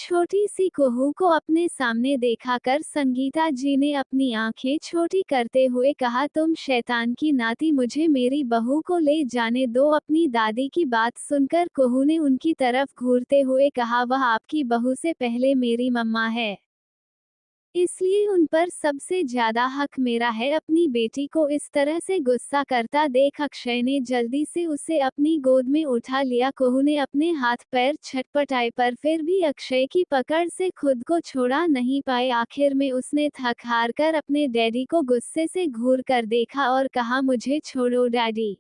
छोटी सी कुहू को अपने सामने देखा कर संगीता जी ने अपनी आंखें छोटी करते हुए कहा, तुम शैतान की नाती, मुझे मेरी बहू को ले जाने दो। अपनी दादी की बात सुनकर कुहू ने उनकी तरफ घूरते हुए कहा, वह आपकी बहू से पहले मेरी मम्मा है, इसलिए उन पर सबसे ज्यादा हक मेरा है। अपनी बेटी को इस तरह से गुस्सा करता देख अक्षय ने जल्दी से उसे अपनी गोद में उठा लिया। कुहू ने अपने हाथ पैर छटपटाए पर फिर भी अक्षय की पकड़ से खुद को छोड़ा नहीं पाए। आखिर में उसने थक हार कर अपने डैडी को गुस्से से घूर कर देखा और कहा, मुझे छोड़ो डैडी।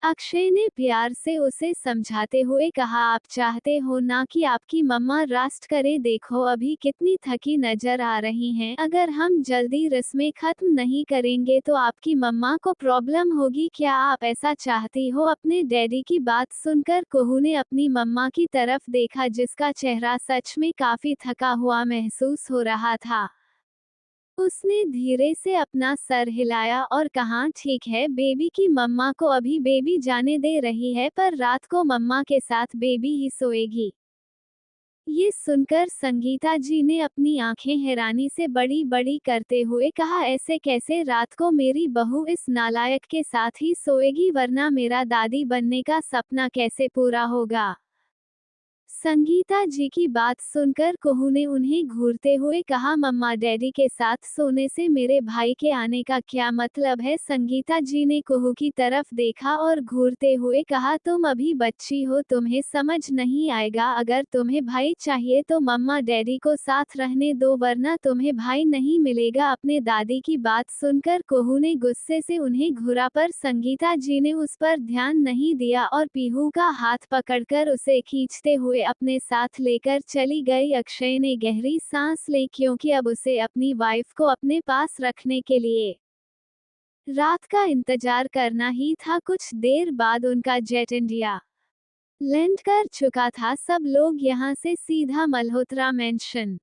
अक्षय ने प्यार से उसे समझाते हुए कहा, आप चाहते हो ना कि आपकी मम्मा रेस्ट करे, देखो अभी कितनी थकी नजर आ रही हैं, अगर हम जल्दी रस्में खत्म नहीं करेंगे तो आपकी मम्मा को प्रॉब्लम होगी, क्या आप ऐसा चाहती हो? अपने डैडी की बात सुनकर कुहू ने अपनी मम्मा की तरफ देखा जिसका चेहरा सच में काफी थका हुआ महसूस हो रहा था। उसने धीरे से अपना सर हिलाया और कहा, ठीक है बेबी की मम्मा को अभी बेबी जाने दे रही है, पर रात को मम्मा के साथ बेबी ही सोएगी। ये सुनकर संगीता जी ने अपनी आंखें हैरानी से बड़ी बड़ी करते हुए कहा, ऐसे कैसे? रात को मेरी बहू इस नालायक के साथ ही सोएगी, वरना मेरा दादी बनने का सपना कैसे पूरा होगा? संगीता जी की बात सुनकर कुहू ने उन्हें घूरते हुए कहा, मम्मा डैडी के साथ सोने से मेरे भाई के आने का क्या मतलब है? संगीता जी ने कुहू की तरफ देखा और घूरते हुए कहा, तुम अभी बच्ची हो, तुम्हें समझ नहीं आएगा, अगर तुम्हें भाई चाहिए तो मम्मा डैडी को साथ रहने दो, वरना तुम्हें भाई नहीं मिलेगा। अपने दादी की बात सुनकर कुहू ने गुस्से से उन्हें घूरा पर संगीता जी ने उस पर ध्यान नहीं दिया और पीहू का हाथ पकड़कर उसे खींचते हुए अपने साथ लेकर चली गई। अक्षय ने गहरी सांस ली क्योंकि अब उसे अपनी वाइफ को अपने पास रखने के लिए रात का इंतजार करना ही था। कुछ देर बाद उनका जेट इंडिया लैंड कर चुका था। सब लोग यहां से सीधा मल्होत्रा मेंशन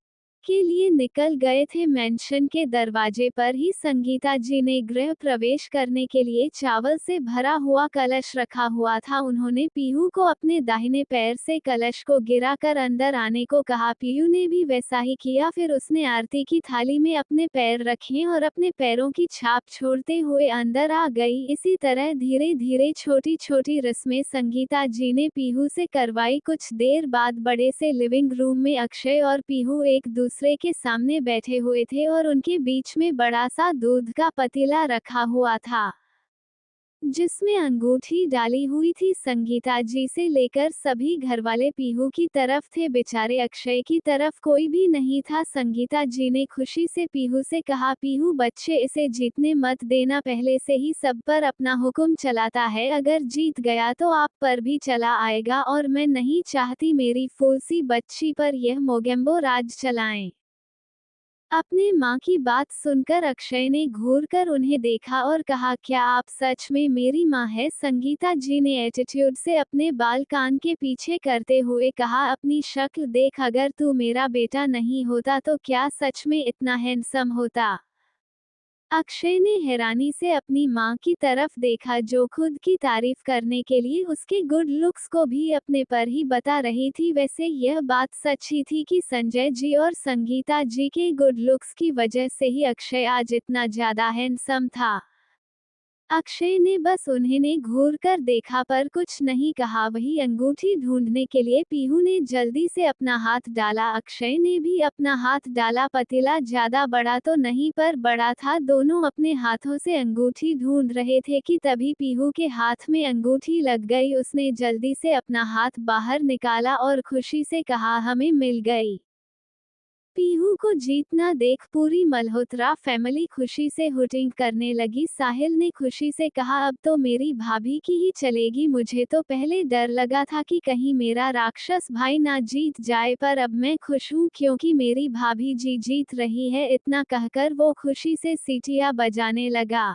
के लिए निकल गए थे। मेंशन के दरवाजे पर ही संगीता जी ने गृह प्रवेश करने के लिए चावल से भरा हुआ कलश रखा हुआ था। उन्होंने पीहू को अपने दाहिने पैर से कलश को गिराकर अंदर आने को कहा। पीहू ने भी वैसा ही किया। फिर उसने आरती की थाली में अपने पैर रखे और अपने पैरों की छाप छोड़ते हुए अंदर आ गई। इसी तरह धीरे धीरे छोटी छोटी रस्में संगीता जी ने पीहू से करवाई। कुछ देर बाद बड़े से लिविंग रूम में अक्षय और पीहू एक दूसरे के सामने बैठे हुए थे और उनके बीच में बड़ा सा दूध का पतीला रखा हुआ था जिसमें अंगूठी डाली हुई थी। संगीता जी से लेकर सभी घरवाले पीहू की तरफ थे, बेचारे अक्षय की तरफ कोई भी नहीं था। संगीता जी ने खुशी से पीहू से कहा, पीहू बच्चे, इसे जीतने मत देना, पहले से ही सब पर अपना हुक्म चलाता है, अगर जीत गया तो आप पर भी चला आएगा और मैं नहीं चाहती मेरी फूलसी बच्ची पर यह मोगेम्बो राज चलाएं। अपने माँ की बात सुनकर अक्षय ने घूरकर उन्हें देखा और कहा, क्या आप सच में मेरी माँ है? संगीता जी ने एटीट्यूड से अपने बाल कान के पीछे करते हुए कहा, अपनी शक्ल देख, अगर तू मेरा बेटा नहीं होता तो क्या सच में इतना हैंडसम होता? अक्षय ने हैरानी से अपनी मां की तरफ देखा जो खुद की तारीफ करने के लिए उसके गुड लुक्स को भी अपने पर ही बता रही थी। वैसे यह बात सच ही थी कि संजय जी और संगीता जी के गुड लुक्स की वजह से ही अक्षय आज इतना ज्यादा हैंडसम था। अक्षय ने बस उन्हें घूर कर देखा पर कुछ नहीं कहा। वही अंगूठी ढूंढने के लिए पीहू ने जल्दी से अपना हाथ डाला। अक्षय ने भी अपना हाथ डाला। पतीला ज्यादा बड़ा तो नहीं पर बड़ा था। दोनों अपने हाथों से अंगूठी ढूंढ रहे थे कि तभी पीहू के हाथ में अंगूठी लग गई। उसने जल्दी से अपना हाथ बाहर निकाला और खुशी से कहा, हमें मिल गई। पीहू को जीतना देख पूरी मल्होत्रा फैमिली खुशी से हुटिंग करने लगी। साहिल ने खुशी से कहा, अब तो मेरी भाभी की ही चलेगी, मुझे तो पहले डर लगा था कि कहीं मेरा राक्षस भाई ना जीत जाए, पर अब मैं खुश हूँ क्योंकि मेरी भाभी जी जीत रही है। इतना कहकर वो खुशी से सीटियां बजाने लगा।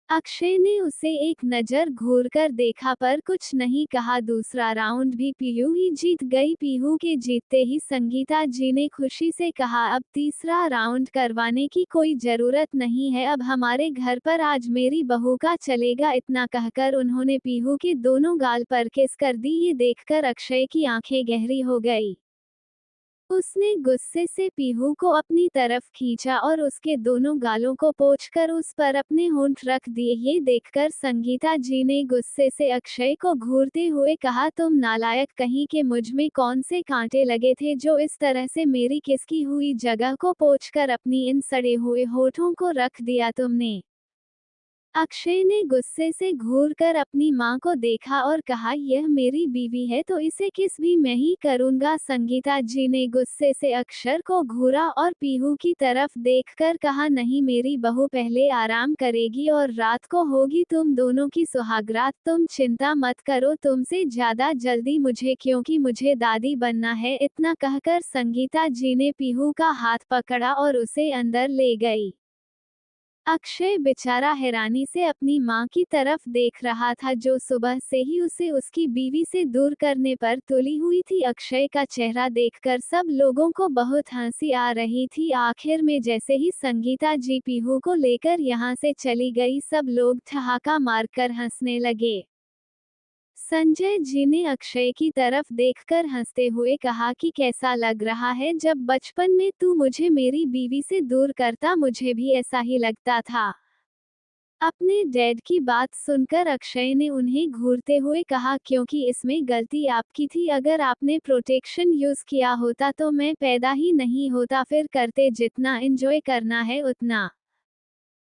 अक्षय ने उसे एक नजर घूरकर देखा पर कुछ नहीं कहा। दूसरा राउंड भी पीहू ही जीत गई। पीहू के जीतते ही संगीता जी ने खुशी से कहा, अब तीसरा राउंड करवाने की कोई जरूरत नहीं है, अब हमारे घर पर आज मेरी बहू का चलेगा। इतना कहकर उन्होंने पीहू के दोनों गाल पर किस कर दी। ये देखकर अक्षय की आंखें गहरी हो गई। उसने गुस्से से पीहू को अपनी तरफ खींचा और उसके दोनों गालों को पोंछकर उस पर अपने होंठ रख दिए। ये देखकर संगीता जी ने गुस्से से अक्षय को घूरते हुए कहा, तुम नालायक कहीं के, मुझ में कौन से कांटे लगे थे जो इस तरह से मेरी किसकी हुई जगह को पोंछकर अपनी इन सड़े हुए होठों को रख दिया तुमने। अक्षय ने गुस्से से घूरकर अपनी मां को देखा और कहा, यह मेरी बीवी है तो इसे किस भी मैं ही करूंगा। संगीता जी ने गुस्से से अक्षर को घूरा और पीहू की तरफ देखकर कहा, नहीं, मेरी बहू पहले आराम करेगी और रात को होगी तुम दोनों की सुहागरात। तुम चिंता मत करो, तुमसे ज्यादा जल्दी मुझे, क्योंकि मुझे दादी बनना है। इतना कहकर संगीता जी ने पीहू का हाथ पकड़ा और उसे अंदर ले गई। अक्षय बेचारा हैरानी से अपनी मां की तरफ देख रहा था, जो सुबह से ही उसे उसकी बीवी से दूर करने पर तुली हुई थी। अक्षय का चेहरा देखकर सब लोगों को बहुत हंसी आ रही थी। आखिर में जैसे ही संगीता जी पीहू को लेकर यहाँ से चली गई, सब लोग ठहाका मारकर हंसने लगे। संजय जी ने अक्षय की तरफ देखकर हंसते हुए कहा कि कैसा लग रहा है, जब बचपन में तू मुझे मेरी बीवी से दूर करता, मुझे भी ऐसा ही लगता था। अपने डैड की बात सुनकर अक्षय ने उन्हें घूरते हुए कहा, क्योंकि इसमें गलती आपकी थी। अगर आपने प्रोटेक्शन यूज किया होता तो मैं पैदा ही नहीं होता। फिर करते जितना एंजॉय करना है उतना।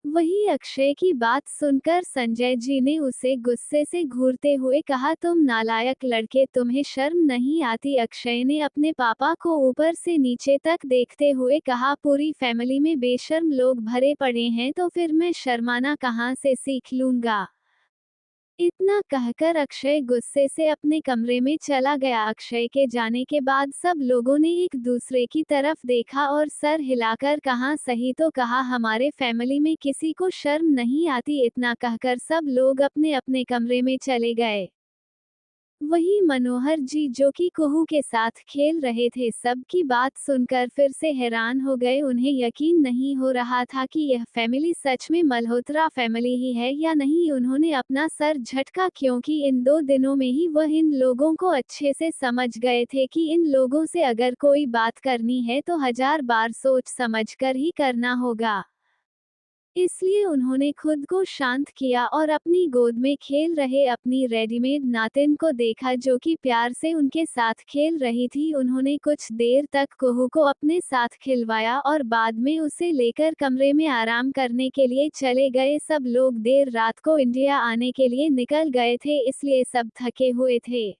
वही अक्षय की बात सुनकर संजय जी ने उसे गुस्से से घूरते हुए कहा, तुम नालायक लड़के, तुम्हें शर्म नहीं आती। अक्षय ने अपने पापा को ऊपर से नीचे तक देखते हुए कहा, पूरी फैमिली में बेशर्म लोग भरे पड़े हैं तो फिर मैं शर्माना कहाँ से सीख लूंगा। इतना कहकर अक्षय गुस्से से अपने कमरे में चला गया। अक्षय के जाने के बाद सब लोगों ने एक दूसरे की तरफ देखा और सर हिलाकर कहा, सही तो कहा, हमारे फैमिली में किसी को शर्म नहीं आती। इतना कहकर सब लोग अपने अपने कमरे में चले गए। वही मनोहर जी, जो कि कुहू के साथ खेल रहे थे, सबकी बात सुनकर फिर से हैरान हो गए। उन्हें यकीन नहीं हो रहा था कि यह फैमिली सच में मल्होत्रा फैमिली ही है या नहीं। उन्होंने अपना सर झटका, क्योंकि इन 2 दिनों में ही वह इन लोगों को अच्छे से समझ गए थे कि इन लोगों से अगर कोई बात करनी है तो 1000 बार सोच समझकर ही करना होगा। इसलिए उन्होंने खुद को शांत किया और अपनी गोद में खेल रहे अपनी रेडीमेड नातिन को देखा, जो कि प्यार से उनके साथ खेल रही थी। उन्होंने कुछ देर तक कुहू को अपने साथ खिलवाया और बाद में उसे लेकर कमरे में आराम करने के लिए चले गए। सब लोग देर रात को इंडिया आने के लिए निकल गए थे, इसलिए सब थके हुए थे।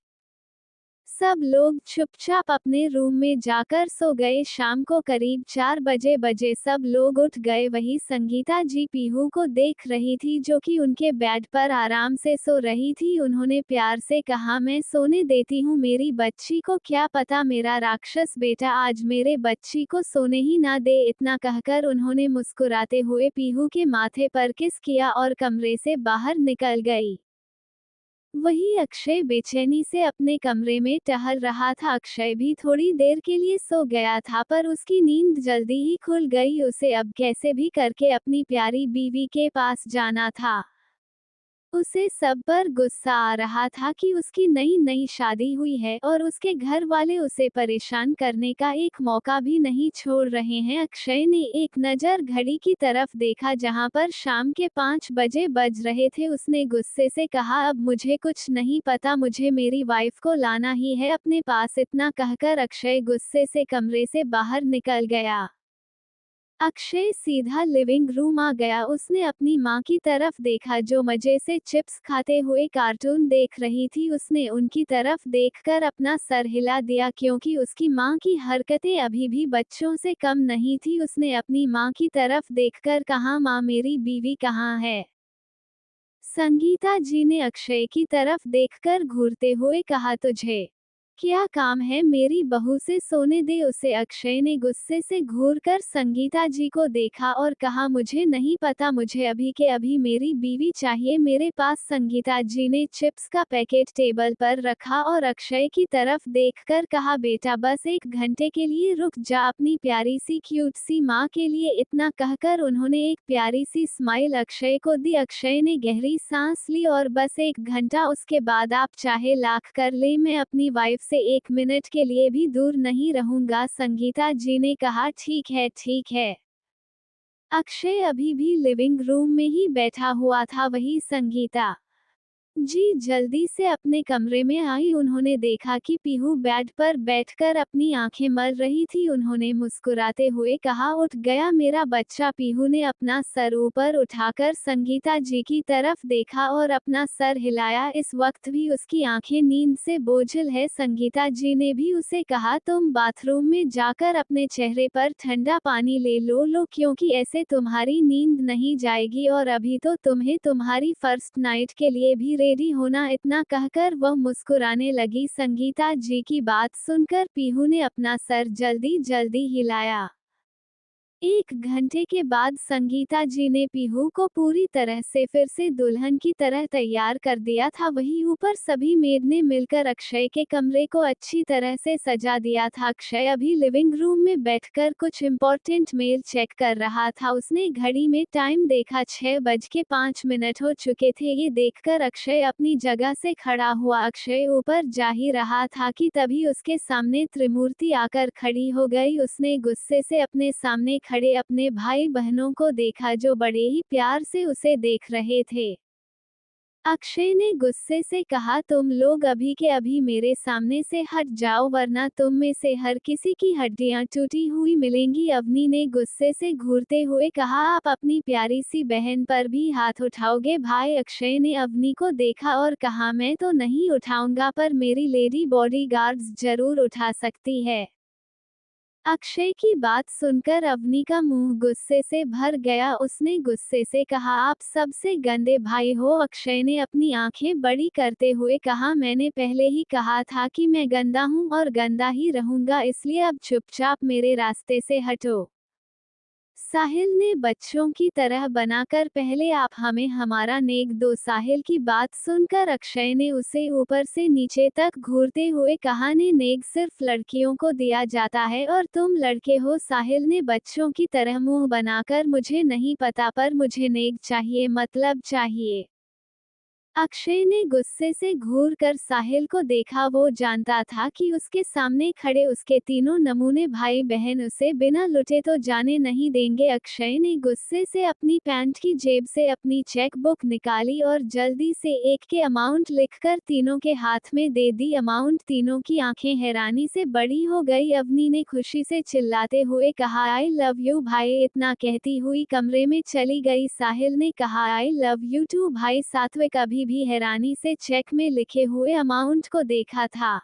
सब लोग चुपचाप अपने रूम में जाकर सो गए। शाम को करीब 4 बजे सब लोग उठ गए। वही संगीता जी पीहू को देख रही थी, जो कि उनके बेड पर आराम से सो रही थी। उन्होंने प्यार से कहा, मैं सोने देती हूँ मेरी बच्ची को, क्या पता मेरा राक्षस बेटा आज मेरे बच्ची को सोने ही ना दे। इतना कहकर उन्होंने मुस्कुराते हुए पीहू के माथे पर किस किया और कमरे से बाहर निकल गई। वही अक्षय बेचैनी से अपने कमरे में टहल रहा था। अक्षय भी थोड़ी देर के लिए सो गया था, पर उसकी नींद जल्दी ही खुल गई। उसे अब कैसे भी करके अपनी प्यारी बीवी के पास जाना था। उसे सब पर गुस्सा आ रहा था कि उसकी नई नई शादी हुई है और उसके घर वाले उसे परेशान करने का एक मौका भी नहीं छोड़ रहे हैं। अक्षय ने एक नज़र घड़ी की तरफ देखा, जहां पर शाम के 5 बजे बज रहे थे। उसने गुस्से से कहा, अब मुझे कुछ नहीं पता, मुझे मेरी वाइफ को लाना ही है अपने पास। इतना कहकर अक्षय गुस्से से कमरे से बाहर निकल गया। अक्षय सीधा लिविंग रूम आ गया। उसने अपनी मां की तरफ देखा, जो मजे से चिप्स खाते हुए कार्टून देख रही थी। उसने उनकी तरफ देखकर अपना सर हिला दिया, क्योंकि उसकी मां की हरकतें अभी भी बच्चों से कम नहीं थी। उसने अपनी मां की तरफ देखकर कहा, मां, मेरी बीवी कहाँ है? संगीता जी ने अक्षय की तरफ देखकर घूरते हुए कहा, तुझे क्या काम है? मेरी बहू से सोने दे उसे। अक्षय ने गुस्से से घूरकर संगीता जी को देखा और कहा, मुझे नहीं पता, मुझे अभी के अभी मेरी बीवी चाहिए मेरे पास। संगीता जी ने चिप्स का पैकेट टेबल पर रखा और अक्षय की तरफ देखकर कहा, बेटा बस 1 घंटे के लिए रुक जा, अपनी प्यारी सी क्यूट सी माँ के लिए। इतना कहकर उन्होंने एक प्यारी सी स्माइल अक्षय को दी। अक्षय ने गहरी सांस ली और बस 1 घंटा, उसके बाद आप चाहे लाख कर ले, मैं अपनी वाइफ से 1 मिनट के लिए भी दूर नहीं रहूंगा। संगीता जी ने कहा ठीक है ठीक है। अक्षय अभी भी लिविंग रूम में ही बैठा हुआ था। वही संगीता जी जल्दी से अपने कमरे में आई। उन्होंने देखा कि पीहू बेड पर बैठकर अपनी आंखें मल रही थी। उन्होंने मुस्कुराते हुए कहा, उठ गया मेरा बच्चा। पीहू ने अपना सर ऊपर उठाकर संगीता जी की तरफ देखा और अपना सर हिलाया। इस वक्त भी उसकी आंखें नींद से बोझिल है। संगीता जी ने भी उसे कहा, तुम बाथरूम में जाकर अपने चेहरे पर ठंडा पानी ले लो क्योंकि ऐसे तुम्हारी नींद नहीं जाएगी और अभी तो तुम्हें तुम्हारी फर्स्ट नाइट के लिए भी रेडी होना। इतना कहकर वह मुस्कुराने लगी। संगीता जी की बात सुनकर पीहू ने अपना सर जल्दी जल्दी हिलाया। 1 घंटे के बाद संगीता जी ने पीहू को पूरी तरह से फिर से दुल्हन की तरह तैयार कर दिया था। वहीं ऊपर सभी मेड ने मिलकर अक्षय के कमरे को अच्छी तरह से सजा दिया था। अक्षय अभी लिविंग रूम में बैठकर कुछ इम्पोर्टेंट मेल चेक कर रहा था। उसने घड़ी में टाइम देखा, 6:05 हो चुके थे। ये देखकर अक्षय अपनी जगह से खड़ा हुआ। अक्षय ऊपर जा ही रहा था कि तभी उसके सामने त्रिमूर्ति आकर खड़ी हो गई। उसने गुस्से से अपने सामने खड़े अपने भाई बहनों को देखा जो बड़े ही प्यार से उसे देख रहे थे। अक्षय ने गुस्से से कहा, तुम लोग अभी के अभी मेरे सामने से हट जाओ वरना तुम में से हर किसी की हड्डियां टूटी हुई मिलेंगी। अवनी ने गुस्से से घूरते हुए कहा, आप अपनी प्यारी सी बहन पर भी हाथ उठाओगे? भाई अक्षय ने अवनी को देखा और कहा, मैं तो नहीं उठाऊंगा पर मेरी लेडी बॉडीगार्ड्स जरूर उठा सकती है। अक्षय की बात सुनकर अवनी का मुंह गुस्से से भर गया। उसने गुस्से से कहा, आप सबसे गंदे भाई हो। अक्षय ने अपनी आंखें बड़ी करते हुए कहा, मैंने पहले ही कहा था कि मैं गंदा हूं और गंदा ही रहूंगा, इसलिए अब चुपचाप मेरे रास्ते से हटो। साहिल ने बच्चों की तरह बनाकर पहले आप हमें हमारा नेक दो। साहिल की बात सुनकर अक्षय ने उसे ऊपर से नीचे तक घूरते हुए कहा, ने नेक सिर्फ लड़कियों को दिया जाता है और तुम लड़के हो। साहिल ने बच्चों की तरह मुंह बनाकर, मुझे नहीं पता पर मुझे नेक चाहिए, मतलब चाहिए। अक्षय ने गुस्से से घूर कर साहिल को देखा। वो जानता था कि उसके सामने खड़े उसके तीनों नमूने भाई बहन उसे बिना लुटे तो जाने नहीं देंगे। अक्षय ने गुस्से से अपनी पैंट की जेब से अपनी चेक बुक निकाली और जल्दी से 1 के अमाउंट लिखकर तीनों के हाथ में दे दी। अमाउंट तीनों की आंखें हैरानी से बड़ी हो गई। अवनी ने खुशी से चिल्लाते हुए कहा, आई लव यू भाई। इतना कहती हुई कमरे में चली गई। साहिल ने कहा, आई लव यू टू भाई। सात्विक अभी भी हैरानी से चेक में लिखे हुए अमाउंट को देखा था।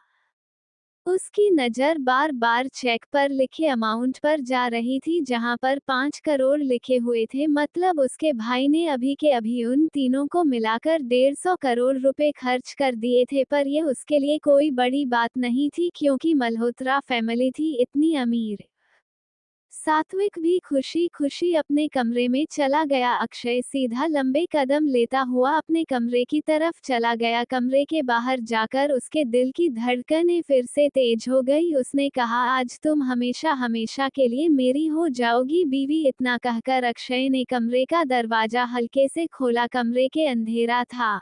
उसकी नज़र बार बार चेक पर लिखे अमाउंट पर जा रही थी जहां पर 5 करोड़ लिखे हुए थे। मतलब उसके भाई ने अभी के अभी उन तीनों को मिलाकर 150 करोड़ रुपए खर्च कर दिए थे। पर यह उसके लिए कोई बड़ी बात नहीं थी क्योंकि मल्होत्रा फैमिली थी इतनी अमीर। सात्विक भी खुशी खुशी अपने कमरे में चला गया। अक्षय सीधा लंबे कदम लेता हुआ अपने कमरे की तरफ चला गया। कमरे के बाहर जाकर उसके दिल की धड़कनें फिर से तेज हो गई। उसने कहा, आज तुम हमेशा हमेशा के लिए मेरी हो जाओगी बीवी। इतना कहकर अक्षय ने कमरे का दरवाजा हल्के से खोला। कमरे के अंधेरा था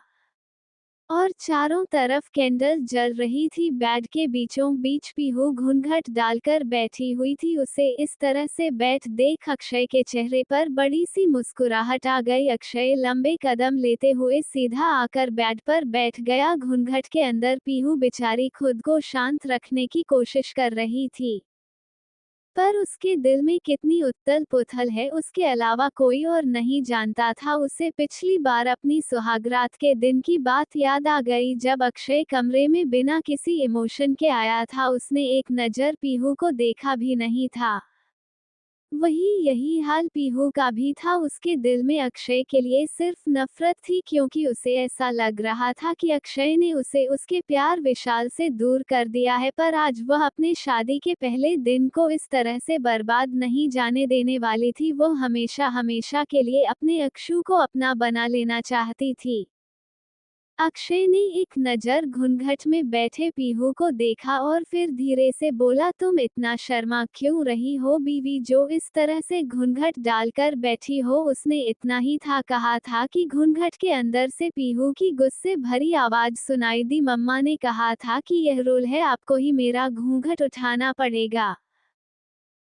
और चारों तरफ कैंडल जल रही थी। बेड के बीचों बीच पीहू घूंघट डालकर बैठी हुई थी। उसे इस तरह से बैठ देख अक्षय के चेहरे पर बड़ी सी मुस्कुराहट आ गई। अक्षय लंबे कदम लेते हुए सीधा आकर बेड पर बैठ गया। घूंघट के अंदर पीहू बेचारी खुद को शांत रखने की कोशिश कर रही थी पर उसके दिल में कितनी उथल पुथल है उसके अलावा कोई और नहीं जानता था। उसे पिछली बार अपनी सुहागरात के दिन की बात याद आ गई जब अक्षय कमरे में बिना किसी इमोशन के आया था। उसने एक नज़र पीहू को देखा भी नहीं था। वही यही हाल पीहू का भी था। उसके दिल में अक्षय के लिए सिर्फ नफरत थी क्योंकि उसे ऐसा लग रहा था कि अक्षय ने उसे उसके प्यार विशाल से दूर कर दिया है। पर आज वह अपने शादी के पहले दिन को इस तरह से बर्बाद नहीं जाने देने वाली थी। वो हमेशा हमेशा के लिए अपने अक्षु को अपना बना लेना चाहती थी। अक्षय ने एक नज़र घूंघट में बैठे पीहू को देखा और फिर धीरे से बोला, तुम इतना शर्मा क्यों रही हो बीवी, जो इस तरह से घूंघट डालकर बैठी हो। उसने इतना ही था कहा था कि घूंघट के अंदर से पीहू की गुस्से भरी आवाज सुनाई दी, मम्मा ने कहा था कि यह रूल है, आपको ही मेरा घूंघट उठाना पड़ेगा।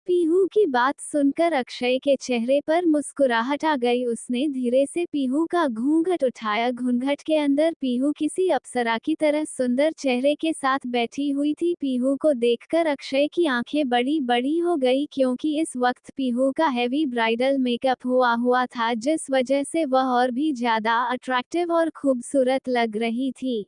पीहू की बात सुनकर अक्षय के चेहरे पर मुस्कुराहट आ गई। उसने धीरे से पीहू का घूंघट उठाया। घूंघट के अंदर पीहू किसी अप्सरा की तरह सुंदर चेहरे के साथ बैठी हुई थी। पीहू को देखकर अक्षय की आंखें बड़ी बड़ी हो गई, क्योंकि इस वक्त पीहू का हैवी ब्राइडल मेकअप हुआ था, जिस वजह से वह और भी ज्यादा अट्रैक्टिव और खूबसूरत लग रही थी।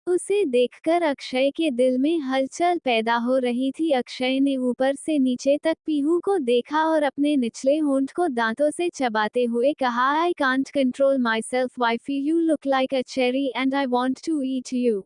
उसे देखकर अक्षय के दिल में हलचल पैदा हो रही थी। अक्षय ने ऊपर से नीचे तक पीहू को देखा और अपने निचले होंठ को दांतों से चबाते हुए कहा, I can't control myself wifey, you look like a cherry and I want to eat you.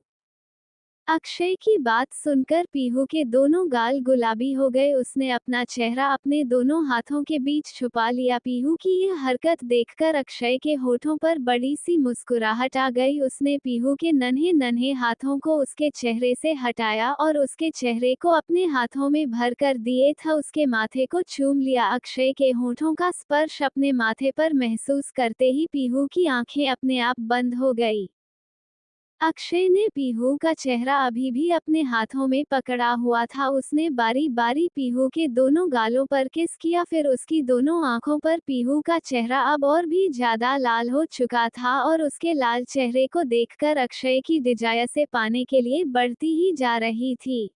Akshay की बात सुनकर पीहू के दोनों गाल गुलाबी हो गए। उसने अपना चेहरा अपने दोनों हाथों के बीच छुपा लिया। पीहू की यह हरकत देखकर अक्षय के होठों पर बड़ी सी मुस्कुराहट आ गई। उसने पीहू के नन्हे नन्हे हाथों को उसके चेहरे से हटाया और उसके चेहरे को अपने हाथों में भर कर दिए था उसके माथे को चूम लिया। अक्षय के होठों का स्पर्श अपने माथे पर महसूस करते ही पीहू की आंखें अपने आप बंद हो गई। अक्षय ने पीहू का चेहरा अभी भी अपने हाथों में पकड़ा हुआ था। उसने बारी बारी पीहू के दोनों गालों पर किस किया, फिर उसकी दोनों आंखों पर। पीहू का चेहरा अब और भी ज्यादा लाल हो चुका था और उसके लाल चेहरे को देखकर अक्षय की डिजायर से पाने के लिए बढ़ती ही जा रही थी।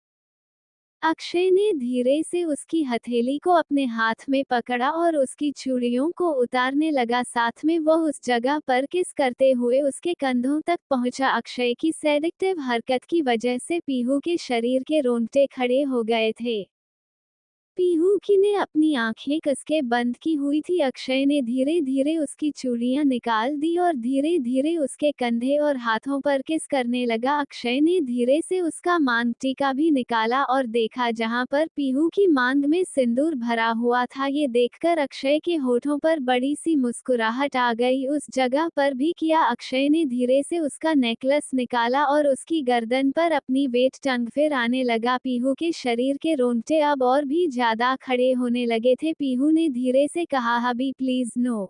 अक्षय ने धीरे से उसकी हथेली को अपने हाथ में पकड़ा और उसकी चूड़ियों को उतारने लगा। साथ में वह उस जगह पर किस करते हुए उसके कंधों तक पहुंचा। अक्षय की सेडिक्टिव हरकत की वजह से पीहू के शरीर के रोंगटे खड़े हो गए थे। पीहू की ने अपनी आंखें कसके बंद की हुई थी। अक्षय ने धीरे धीरे उसकी चूड़ियां निकाल दी और धीरे धीरे उसके कंधे और हाथों पर किस करने लगा। अक्षय ने धीरे से उसका मांग टीका भी निकाला और देखा जहां पर पीहू की मांग में सिंदूर भरा हुआ था। ये देखकर अक्षय के होठों पर बड़ी सी मुस्कुराहट आ गई। उस जगह पर भी किया। अक्षय ने धीरे से उसका नेकलेस निकाला और उसकी गर्दन पर अपनी वेट टंग फिर आने लगा। पीहू के शरीर के रोंगटे अब और भी ज्यादा खड़े होने लगे थे। पीहू ने धीरे से कहा, हबी प्लीज नो।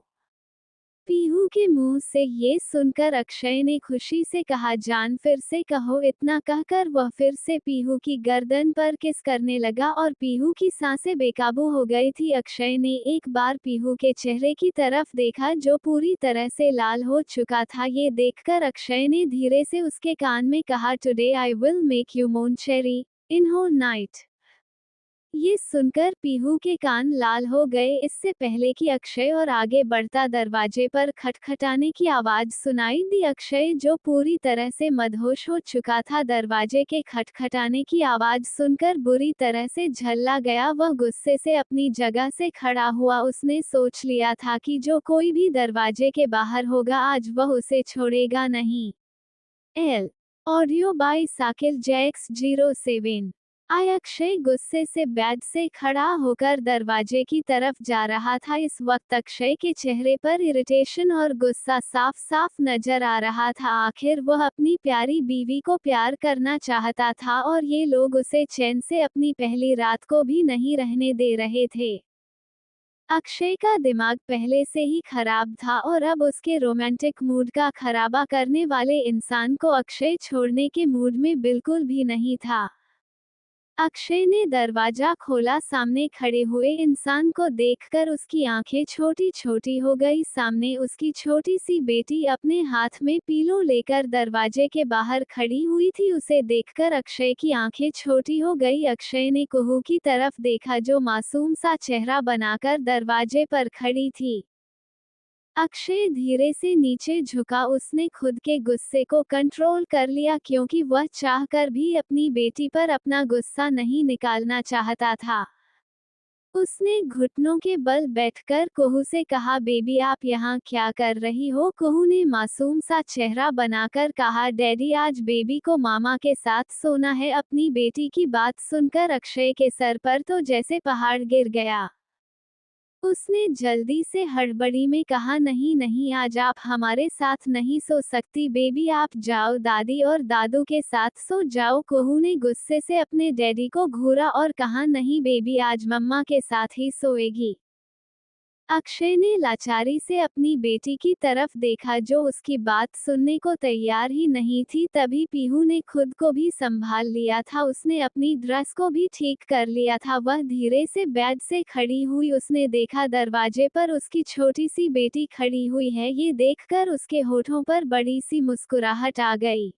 पीहू के मुंह से ये सुनकर अक्षय ने खुशी से कहा, जान फिर से कहो। इतना कहकर वह फिर से पीहू की गर्दन पर किस करने लगा और पीहू की सांसें बेकाबू हो गई थी। अक्षय ने एक बार पीहू के चेहरे की तरफ देखा जो पूरी तरह से लाल हो चुका था। ये देखकर अक्षय ने धीरे से उसके कान में कहा, today I will make you मोन चेरी इन होल नाइट। ये सुनकर पीहू के कान लाल हो गए। इससे पहले कि अक्षय और आगे बढ़ता दरवाजे पर खटखटाने की आवाज सुनाई दी। अक्षय जो पूरी तरह से मदहोश हो चुका था, दरवाजे के खटखटाने की आवाज सुनकर बुरी तरह से झल्ला गया। वह गुस्से से अपनी जगह से खड़ा हुआ। उसने सोच लिया था कि जो कोई भी दरवाजे के बाहर होगा आज वह उसे छोड़ेगा नहीं। L audio by Sakil Jacques 07। Akshay गुस्से से बेड से खड़ा होकर दरवाजे की तरफ जा रहा था। इस वक्त अक्षय के चेहरे पर इरिटेशन और गुस्सा साफ साफ नजर आ रहा था। आखिर वह अपनी प्यारी बीवी को प्यार करना चाहता था और ये लोग उसे चैन से अपनी पहली रात को भी नहीं रहने दे रहे थे। अक्षय का दिमाग पहले से ही खराब था और अब उसके रोमांटिक मूड का खराबा करने वाले इंसान को अक्षय छोड़ने के मूड में बिल्कुल भी नहीं था। अक्षय ने दरवाजा खोला। सामने खड़े हुए इंसान को देखकर उसकी आंखें छोटी छोटी हो गई। सामने उसकी छोटी सी बेटी अपने हाथ में पीलो लेकर दरवाजे के बाहर खड़ी हुई थी। उसे देखकर अक्षय की आंखें छोटी हो गई। अक्षय ने कुहू की तरफ देखा जो मासूम सा चेहरा बनाकर दरवाजे पर खड़ी थी। अक्षय धीरे से नीचे झुका। उसने खुद के गुस्से को कंट्रोल कर लिया, क्योंकि वह चाहकर भी अपनी बेटी पर अपना गुस्सा नहीं निकालना चाहता था। उसने घुटनों के बल बैठकर कुहू से कहा, बेबी आप यहाँ क्या कर रही हो? कुहू ने मासूम सा चेहरा बनाकर कहा, डैडी आज बेबी को मामा के साथ सोना है। अपनी बेटी की बात सुनकर अक्षय के सर पर तो जैसे पहाड़ गिर गया। उसने जल्दी से हड़बड़ी में कहा, नहीं नहीं, आज आप हमारे साथ नहीं सो सकती बेबी, आप जाओ दादी और दादू के साथ सो जाओ। कुहू ने गुस्से से अपने डैडी को घूरा और कहा, नहीं बेबी, आज मम्मा के साथ ही सोएगी। अक्षय ने लाचारी से अपनी बेटी की तरफ देखा जो उसकी बात सुनने को तैयार ही नहीं थी। तभी पीहू ने खुद को भी संभाल लिया था, उसने अपनी ड्रेस को भी ठीक कर लिया था। वह धीरे से बेड से खड़ी हुई, उसने देखा दरवाजे पर उसकी छोटी सी बेटी खड़ी हुई है। ये देखकर उसके होठों पर बड़ी सी मुस्कुराहट आ गई।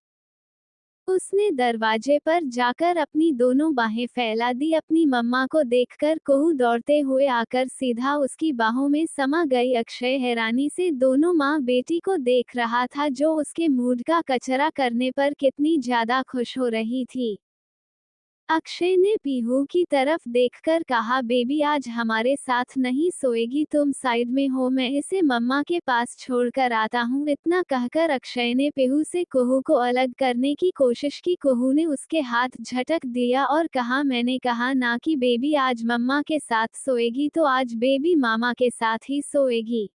उसने दरवाजे पर जाकर अपनी दोनों बाहें फैला दी। अपनी मम्मा को देखकर कुहू दौड़ते हुए आकर सीधा उसकी बाहों में समा गई। अक्षय हैरानी से दोनों माँ बेटी को देख रहा था जो उसके मूड का कचरा करने पर कितनी ज्यादा खुश हो रही थी। अक्षय ने पीहू की तरफ देखकर कहा, बेबी आज हमारे साथ नहीं सोएगी, तुम साइड में हो, मैं इसे मम्मा के पास छोड़कर आता हूँ। इतना कहकर अक्षय ने पीहू से कुहू को अलग करने की कोशिश की। कुहू ने उसके हाथ झटक दिया और कहा, मैंने कहा ना कि बेबी आज मम्मा के साथ सोएगी, तो आज बेबी मामा के साथ ही सोएगी।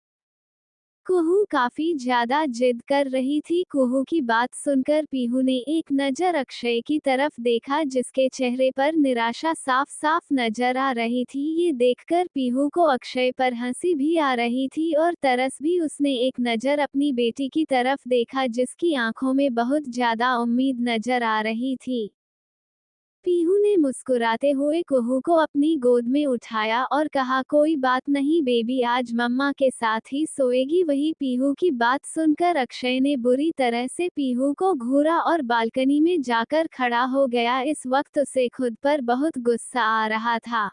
कुहू काफी ज्यादा जिद कर रही थी। कुहू की बात सुनकर पीहू ने एक नजर अक्षय की तरफ देखा जिसके चेहरे पर निराशा साफ साफ नजर आ रही थी। ये देखकर पीहू को अक्षय पर हंसी भी आ रही थी और तरस भी। उसने एक नजर अपनी बेटी की तरफ देखा जिसकी आंखों में बहुत ज्यादा उम्मीद नजर आ रही थी। पीहू ने मुस्कुराते हुए कुहू को अपनी गोद में उठाया और कहा, कोई बात नहीं बेबी, आज मम्मा के साथ ही सोएगी। वही पीहू की बात सुनकर अक्षय ने बुरी तरह से पीहू को घूरा और बालकनी में जाकर खड़ा हो गया। इस वक्त उसे खुद पर बहुत गुस्सा आ रहा था।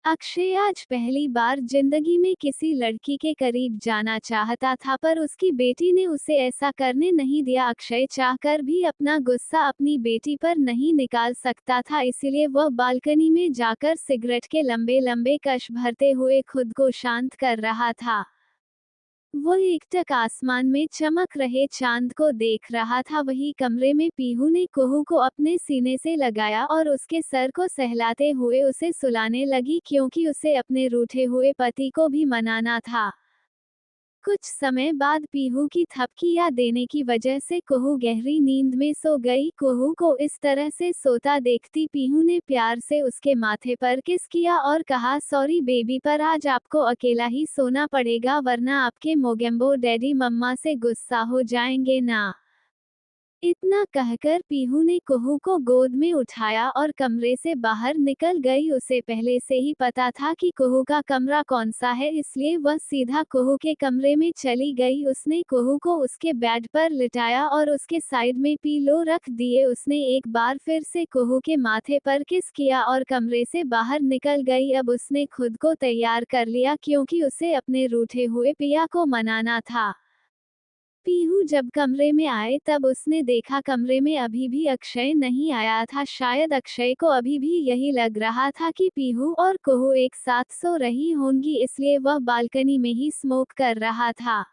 अक्षय आज पहली बार जिंदगी में किसी लड़की के करीब जाना चाहता था, पर उसकी बेटी ने उसे ऐसा करने नहीं दिया। अक्षय चाहकर भी अपना गुस्सा अपनी बेटी पर नहीं निकाल सकता था, इसलिए वह बालकनी में जाकर सिगरेट के लंबे लंबे कश भरते हुए खुद को शांत कर रहा था। वह एकटक आसमान में चमक रहे चांद को देख रहा था। वही कमरे में पीहू ने कुहू को अपने सीने से लगाया और उसके सर को सहलाते हुए उसे सुलाने लगी, क्योंकि उसे अपने रूठे हुए पति को भी मनाना था। कुछ समय बाद पीहू की थपकियां देने की वजह से कुहू गहरी नींद में सो गई। कुहू को इस तरह से सोता देखती पीहू ने प्यार से उसके माथे पर किस किया और कहा, सॉरी बेबी, पर आज आपको अकेला ही सोना पड़ेगा, वरना आपके मोगेम्बो डैडी मम्मा से गुस्सा हो जाएंगे ना। इतना कहकर पीहू ने कुहू को गोद में उठाया और कमरे से बाहर निकल गई। उसे पहले से ही पता था कि कुहू का कमरा कौन सा है, इसलिए वह सीधा कुहू के कमरे में चली गई। उसने कुहू को उसके बेड पर लिटाया और उसके साइड में पीलो रख दिए। उसने एक बार फिर से कुहू के माथे पर किस किया और कमरे से बाहर निकल गई। अब उसने खुद को तैयार कर लिया, क्योंकि उसे अपने रूठे हुए पिया को मनाना था। पीहू जब कमरे में आए तब उसने देखा कमरे में अभी भी अक्षय नहीं आया था। शायद अक्षय को अभी भी यही लग रहा था कि पीहू और कुहू एक साथ सो रही होंगी, इसलिए वह बालकनी में ही स्मोक कर रहा था।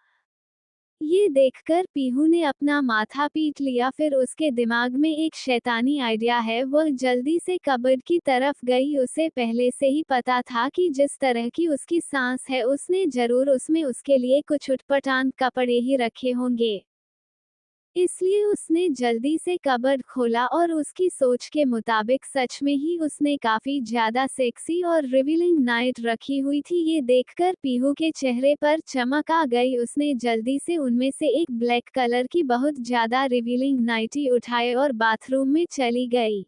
ये देखकर पीहू ने अपना माथा पीट लिया। फिर उसके दिमाग में एक शैतानी आइडिया है। वह जल्दी से कबर्ड की तरफ गई। उसे पहले से ही पता था कि जिस तरह की उसकी सांस है, उसने जरूर उसमें उसके लिए कुछ उटपटांग कपड़े ही रखे होंगे। इसलिए उसने जल्दी से कबर्ड खोला और उसकी सोच के मुताबिक सच में ही उसने काफी ज्यादा सेक्सी और रिवीलिंग नाइट रखी हुई थी। ये देखकर पीहू के चेहरे पर चमक आ गई। उसने जल्दी से उनमें से एक ब्लैक कलर की बहुत ज्यादा रिवीलिंग नाइटी उठाए और बाथरूम में चली गई।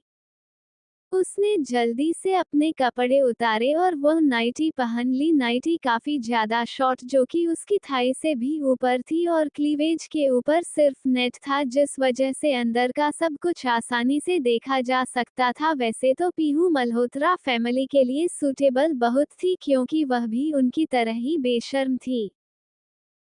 उसने जल्दी से अपने कपड़े उतारे और वह नाइटी पहन ली। नाइटी काफी ज्यादा शॉर्ट, जो कि उसकी थाई से भी ऊपर थी और क्लीवेज के ऊपर सिर्फ नेट था, जिस वजह से अंदर का सब कुछ आसानी से देखा जा सकता था। वैसे तो पीहू मल्होत्रा फैमिली के लिए सूटेबल बहुत थी, क्योंकि वह भी उनकी तरह ही बेशर्म थी,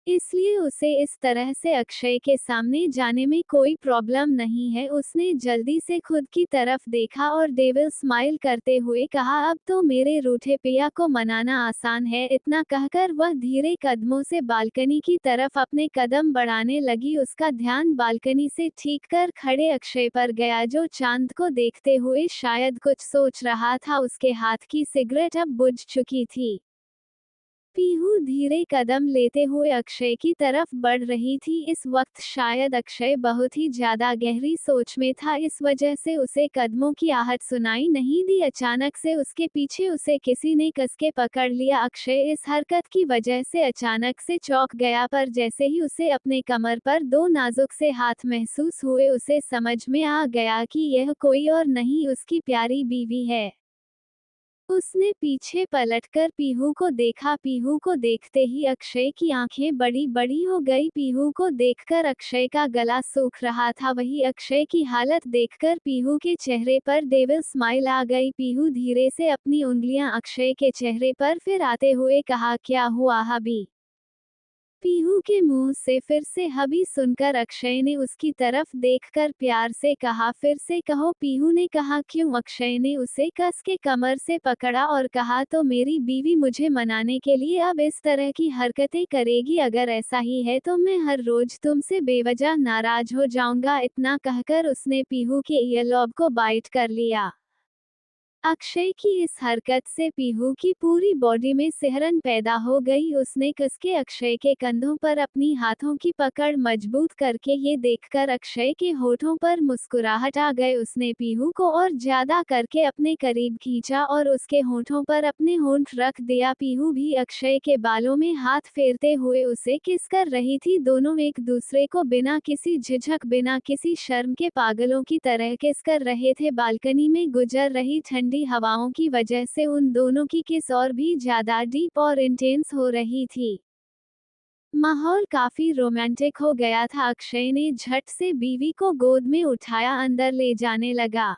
इसलिए उसे इस तरह से अक्षय के सामने जाने में कोई प्रॉब्लम नहीं है। उसने जल्दी से खुद की तरफ देखा और डेविल स्माइल करते हुए कहा, अब तो मेरे रूठे पिया को मनाना आसान है। इतना कहकर वह धीरे कदमों से बालकनी की तरफ अपने कदम बढ़ाने लगी। उसका ध्यान बालकनी से ठीक कर खड़े अक्षय पर गया, जो चांद को देखते हुए शायद कुछ सोच रहा था। उसके हाथ की सिगरेट अब बुझ चुकी थी। पीहू धीरे कदम लेते हुए अक्षय की तरफ बढ़ रही थी। इस वक्त शायद अक्षय बहुत ही ज्यादा गहरी सोच में था, इस वजह से उसे कदमों की आहट सुनाई नहीं दी। अचानक से उसके पीछे उसे किसी ने कस के पकड़ लिया। अक्षय इस हरकत की वजह से अचानक से चौंक गया, पर जैसे ही उसे अपने कमर पर दो नाजुक से हाथ महसूस हुए, उसे समझ में आ गया कि यह कोई और नहीं, उसकी प्यारी बीवी है। उसने पीछे पलटकर पीहू को देखा। पीहू को देखते ही अक्षय की आंखें बड़ी बड़ी हो गई। पीहू को देखकर अक्षय का गला सूख रहा था। वही अक्षय की हालत देखकर पीहू के चेहरे पर डेविल स्माइल आ गई। पीहू धीरे से अपनी उंगलियां अक्षय के चेहरे पर फिर आते हुए कहा, क्या हुआ हबी? पीहू के मुंह से फिर से हबी सुनकर अक्षय ने उसकी तरफ देखकर प्यार से कहा, फिर से कहो। पीहू ने कहा, क्यों? अक्षय ने उसे कस के कमर से पकड़ा और कहा, तो मेरी बीवी मुझे मनाने के लिए अब इस तरह की हरकतें करेगी? अगर ऐसा ही है तो मैं हर रोज तुमसे बेवजह नाराज हो जाऊंगा। इतना कहकर उसने पीहू के ईयरलॉब को बाइट कर लिया। अक्षय की इस हरकत से पीहू की पूरी बॉडी में सिहरन पैदा हो गई। उसने कसके अक्षय के कंधों पर अपनी हाथों की पकड़ मजबूत करके ये देखकर अक्षय के होठों पर मुस्कुराहट आ गए। उसने पीहू को और ज्यादा करके अपने करीब खींचा और उसके होठों पर अपने होंठ रख दिया। पीहू भी अक्षय के बालों में हाथ फेरते हुए उसे किस कर रही थी। दोनों एक दूसरे को बिना किसी झिझक, बिना किसी शर्म के पागलों की तरह किस कर रहे थे। बालकनी में गुजर रही ठंडी हवाओं की वजह से उन दोनों की किस और भी ज्यादा डीप और इंटेंस हो रही थी। माहौल काफी रोमांटिक हो गया था। अक्षय ने झट से बीवी को गोद में उठाया, अंदर ले जाने लगा।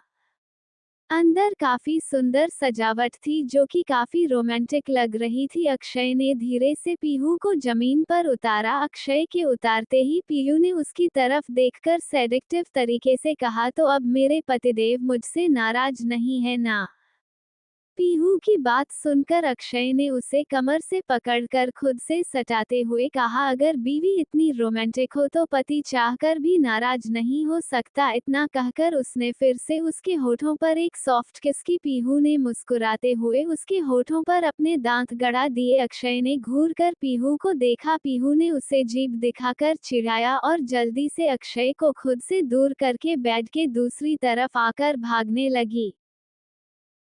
अंदर काफी सुंदर सजावट थी जो कि काफी रोमांटिक लग रही थी। अक्षय ने धीरे से पीहू को जमीन पर उतारा। अक्षय के उतारते ही पीहू ने उसकी तरफ देखकर सेडिक्टिव तरीके से कहा, तो अब मेरे पतिदेव मुझसे नाराज नहीं है ना? पीहू की बात सुनकर अक्षय ने उसे कमर से पकड़कर खुद से सटाते हुए कहा, अगर बीवी इतनी रोमांटिक हो तो पति चाहकर भी नाराज नहीं हो सकता। इतना कहकर उसने फिर से उसके होठों पर एक सॉफ्ट किस की। पीहू ने मुस्कुराते हुए उसके होठों पर अपने दांत गड़ा दिए। अक्षय ने घूर कर पीहू को देखा। पीहू ने उसे जीभ दिखाकर चिढ़ाया और जल्दी से अक्षय को खुद से दूर करके बेड के दूसरी तरफ आकर भागने लगी।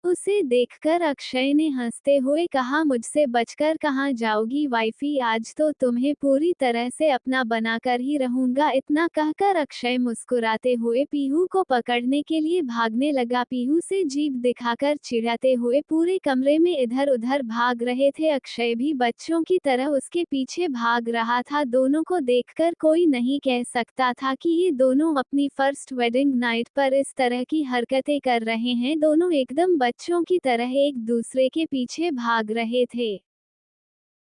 उसे देखकर अक्षय ने हंसते हुए कहा, मुझसे बचकर कहाँ जाओगी वाइफी? आज तो तुम्हें पूरी तरह से अपना बनाकर ही रहूंगा। इतना कहकर अक्षय मुस्कुराते हुए पीहू को पकड़ने के लिए भागने लगा। पीहू से जीभ दिखाकर चिढ़ाते हुए पूरे कमरे में इधर उधर भाग रहे थे। अक्षय भी बच्चों की तरह उसके पीछे भाग रहा था। दोनों को देखकर कोई नहीं कह सकता था कि ये दोनों अपनी फर्स्ट वेडिंग नाइट पर इस तरह की हरकतें कर रहे हैं। दोनों एकदम बच्चों की तरह एक दूसरे के पीछे भाग रहे थे।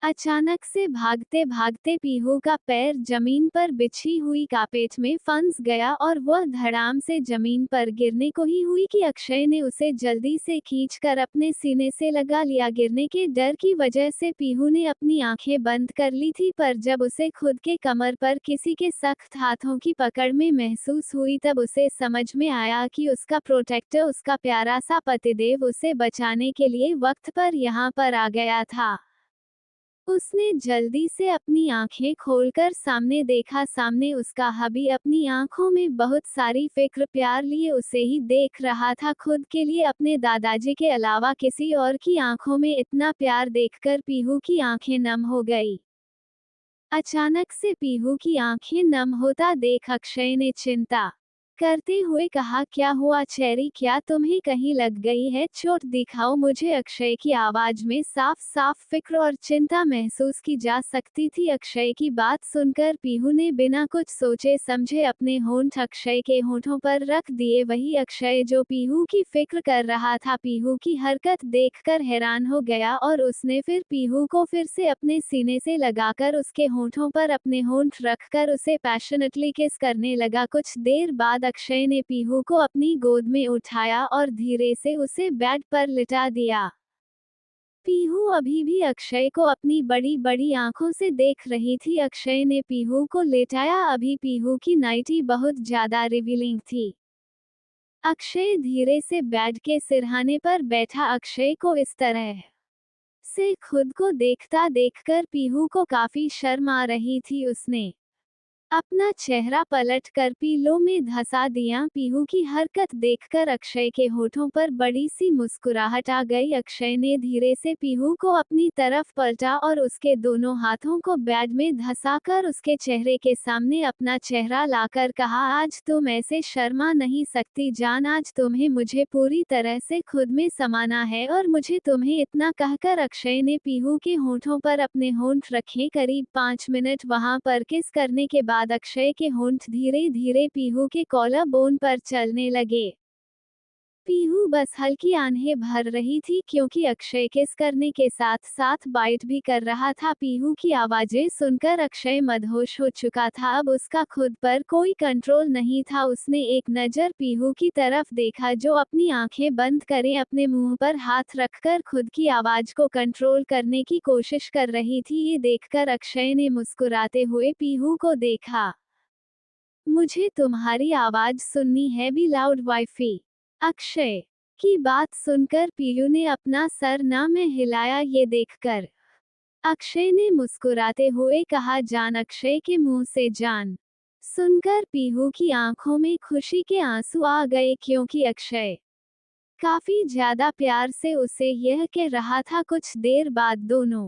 अचानक से भागते भागते पीहू का पैर जमीन पर बिछी हुई कारपेट में फंस गया और वह धड़ाम से जमीन पर गिरने को ही हुई कि अक्षय ने उसे जल्दी से खींचकर अपने सीने से लगा लिया। गिरने के डर की वजह से पीहू ने अपनी आंखें बंद कर ली थी, पर जब उसे खुद के कमर पर किसी के सख्त हाथों की पकड़ में महसूस हुई, तब उसे समझ में आया कि उसका प्रोटेक्टर, उसका प्यारा सा पतिदेव उसे बचाने के लिए वक्त पर यहाँ पर आ गया था। उसने जल्दी से अपनी आंखें खोलकर सामने देखा। सामने उसका हबी अपनी आंखों में बहुत सारी फिक्र प्यार लिए उसे ही देख रहा था। खुद के लिए अपने दादाजी के अलावा किसी और की आंखों में इतना प्यार देखकर पीहू की आंखें नम हो गई। अचानक से पीहू की आंखें नम होता देख अक्षय ने चिंता करते हुए कहा, क्या हुआ चेरी? क्या तुम्हें कहीं लग गई है चोट? दिखाओ मुझे। अक्षय की आवाज में साफ साफ फिक्र और चिंता महसूस की जा सकती थी। अक्षय की बात सुनकर पीहू ने बिना कुछ सोचे समझे अपने होंठ अक्षय के होठों पर रख दिए। वही अक्षय जो पीहू की फिक्र कर रहा था पीहू की हरकत देखकर हैरान हो गया और उसने फिर पीहू को फिर से अपने सीने से लगाकर उसके होठों पर अपने होंठ रखकर उसे पैशनेटली किस करने लगा। कुछ देर बाद अक्षय ने पीहू को अपनी गोद में उठाया और धीरे से उसे बेड पर लिटा दिया। पीहू अभी भी अक्षय को अपनी बड़ी बड़ी आंखों से देख रही थी। अक्षय ने पीहू को लेटाया। अभी पीहू की नाइटी बहुत ज्यादा रिवीलिंग थी। अक्षय धीरे से बेड के सिरहाने पर बैठा। अक्षय को इस तरह से खुद को देखता देखकर पीहू को काफी शर्म आ रही थी। उसने अपना चेहरा पलटकर पीलो में धंसा दिया। पीहू की हरकत देखकर अक्षय के होठों पर बड़ी सी मुस्कुराहट आ गई। अक्षय ने धीरे से पीहू को अपनी तरफ पलटा और उसके दोनों हाथों को बैग में धंसाकर उसके चेहरे के सामने अपना चेहरा लाकर कहा, आज तुम ऐसे शर्मा नहीं सकती जान, आज तुम्हें मुझे पूरी तरह से खुद में समाना है और मुझे तुम्हें इतना कहकर अक्षय ने पीहू के होठों पर अपने होंठ रखे। करीब 5 मिनट वहां पर किस करने के बाद अक्षय के होंठ धीरे धीरे पीहू के कॉलर बोन पर चलने लगे। पीहू बस हल्की आंखें भर रही थी क्योंकि अक्षय किस करने के साथ साथ बाइट भी कर रहा था। पीहू की आवाजें सुनकर अक्षय मदहोश हो चुका था। अब उसका खुद पर कोई कंट्रोल नहीं था। उसने एक नजर पीहू की तरफ देखा जो अपनी आंखें बंद करे अपने मुंह पर हाथ रखकर खुद की आवाज को कंट्रोल करने की कोशिश कर रही थी। ये देखकर अक्षय ने मुस्कुराते हुए पीहू को देखा। मुझे तुम्हारी आवाज सुननी है भी लाउड वाइफी। अक्षय की बात सुनकर पीहू ने अपना सर ना में हिलाया। ये देखकर अक्षय ने मुस्कुराते हुए कहा, जान। अक्षय के मुंह से जान सुनकर पीहू की आंखों में खुशी के आंसू आ गए क्योंकि अक्षय काफी ज्यादा प्यार से उसे यह कह रहा था। कुछ देर बाद दोनों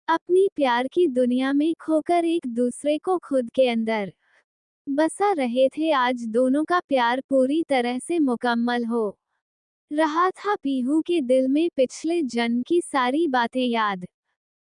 अपनी प्यार की दुनिया में खोकर एक दूसरे को खुद के अंदर बसा रहे थे। आज दोनों का प्यार पूरी तरह से मुकम्मल हो रहा था। पीहू के दिल में पिछले जन्म की सारी बातें याद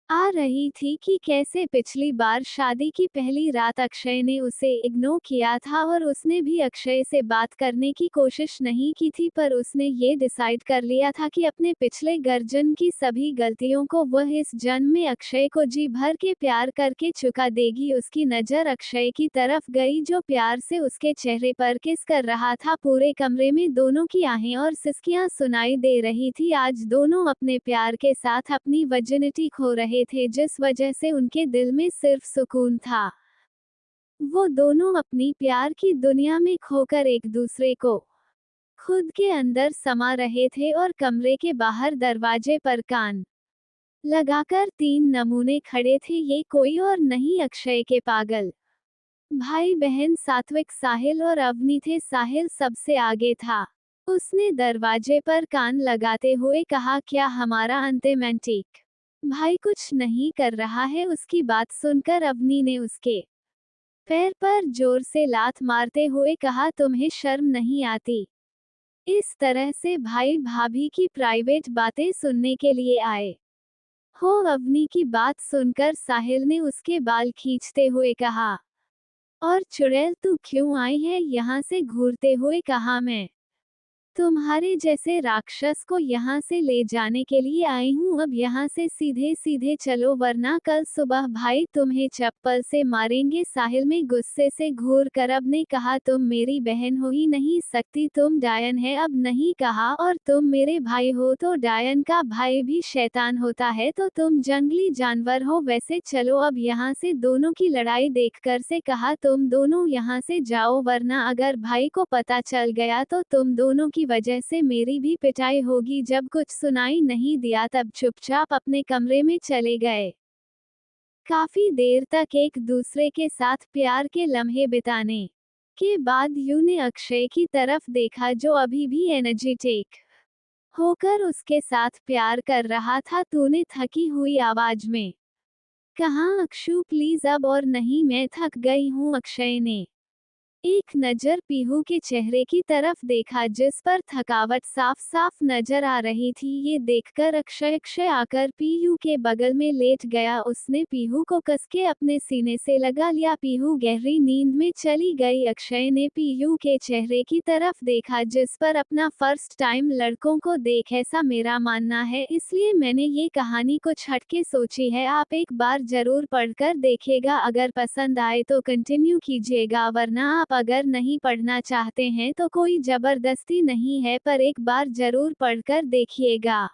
आ रही थी कि कैसे पिछली बार शादी की पहली रात अक्षय ने उसे इग्नोर किया था और उसने भी अक्षय से बात करने की कोशिश नहीं की थी, पर उसने ये डिसाइड कर लिया था कि अपने पिछले गर्जन की सभी गलतियों को वह इस जन्म में अक्षय को जी भर के प्यार करके चुका देगी। उसकी नज़र अक्षय की तरफ गई जो प्यार से उसके चेहरे पर किस कर रहा था। पूरे कमरे में दोनों की आहें और सिसकियां सुनाई दे रही थी। आज दोनों अपने प्यार के साथ अपनी वर्जिनिटी खो रहे थे जिस वजह से उनके दिल में सिर्फ सुकून था। वो दोनों अपनी प्यार की दुनिया में खोकर एक दूसरे को खुद के अंदर समा रहे थे और कमरे के बाहर दरवाजे पर कान लगाकर 3 नमूने खड़े थे। ये कोई और नहीं अक्षय के पागल भाई बहन सात्विक, साहिल और अवनी थे। साहिल सबसे आगे था। उसने दरवाजे पर कान लगाते हुए कहा, क्या हमारा अंतिम एंटीक भाई कुछ नहीं कर रहा है? उसकी बात सुनकर अवनी ने उसके पैर पर जोर से लात मारते हुए कहा, तुम्हें शर्म नहीं आती? इस तरह से भाई भाभी की प्राइवेट बातें सुनने के लिए आए हो? अवनी की बात सुनकर साहिल ने उसके बाल खींचते हुए कहा, और चुड़ैल तू क्यों आई है यहाँ से? घूरते हुए कहा, मैं तुम्हारे जैसे राक्षस को यहाँ से ले जाने के लिए आई हूँ। अब यहाँ से सीधे सीधे चलो वरना कल सुबह भाई तुम्हें चप्पल से मारेंगे। साहिल में गुस्से से घूर कर अब ने कहा, तुम मेरी बहन हो ही नहीं सकती, तुम डायन है। अब नहीं कहा, और तुम मेरे भाई हो तो डायन का भाई भी शैतान होता है, तो तुम जंगली जानवर हो। वैसे चलो अब यहाँ से। दोनों की लड़ाई देखकर से कहा, तुम दोनों यहाँ से जाओ वरना अगर भाई को पता चल गया तो तुम दोनों की वजह से मेरी भी पिटाई होगी। जब कुछ सुनाई नहीं दिया तब चुपचाप अपने कमरे में चले गए। काफी देर तक एक दूसरे के साथ प्यार के लम्हे बिताने के बाद यू ने अक्षय की तरफ देखा जो अभी भी एनर्जेटिक होकर उसके साथ प्यार कर रहा था। तूने थकी हुई आवाज में कहा, अक्षु प्लीज अब और नहीं, मैं थक गई हूँ। अक्षय ने एक नजर पीहू के चेहरे की तरफ देखा जिस पर थकावट साफ साफ नजर आ रही थी। ये देखकर अक्षय आकर पीहू के बगल में लेट गया। उसने पीहू को कसके अपने सीने से लगा लिया। पीहू गहरी नींद में चली गई। अक्षय ने पीहू के चेहरे की तरफ देखा जिस पर अपना फर्स्ट टाइम लड़कों को देख, ऐसा मेरा मानना है, इसलिए मैंने ये कहानी कुछ हटके सोची है। आप एक बार जरूर पढ़कर देखिएगा, अगर पसंद आए तो कंटिन्यू कीजिएगा, वरना आप अगर नहीं पढ़ना चाहते हैं तो कोई जबरदस्ती नहीं है, पर एक बार जरूर पढ़कर देखिएगा।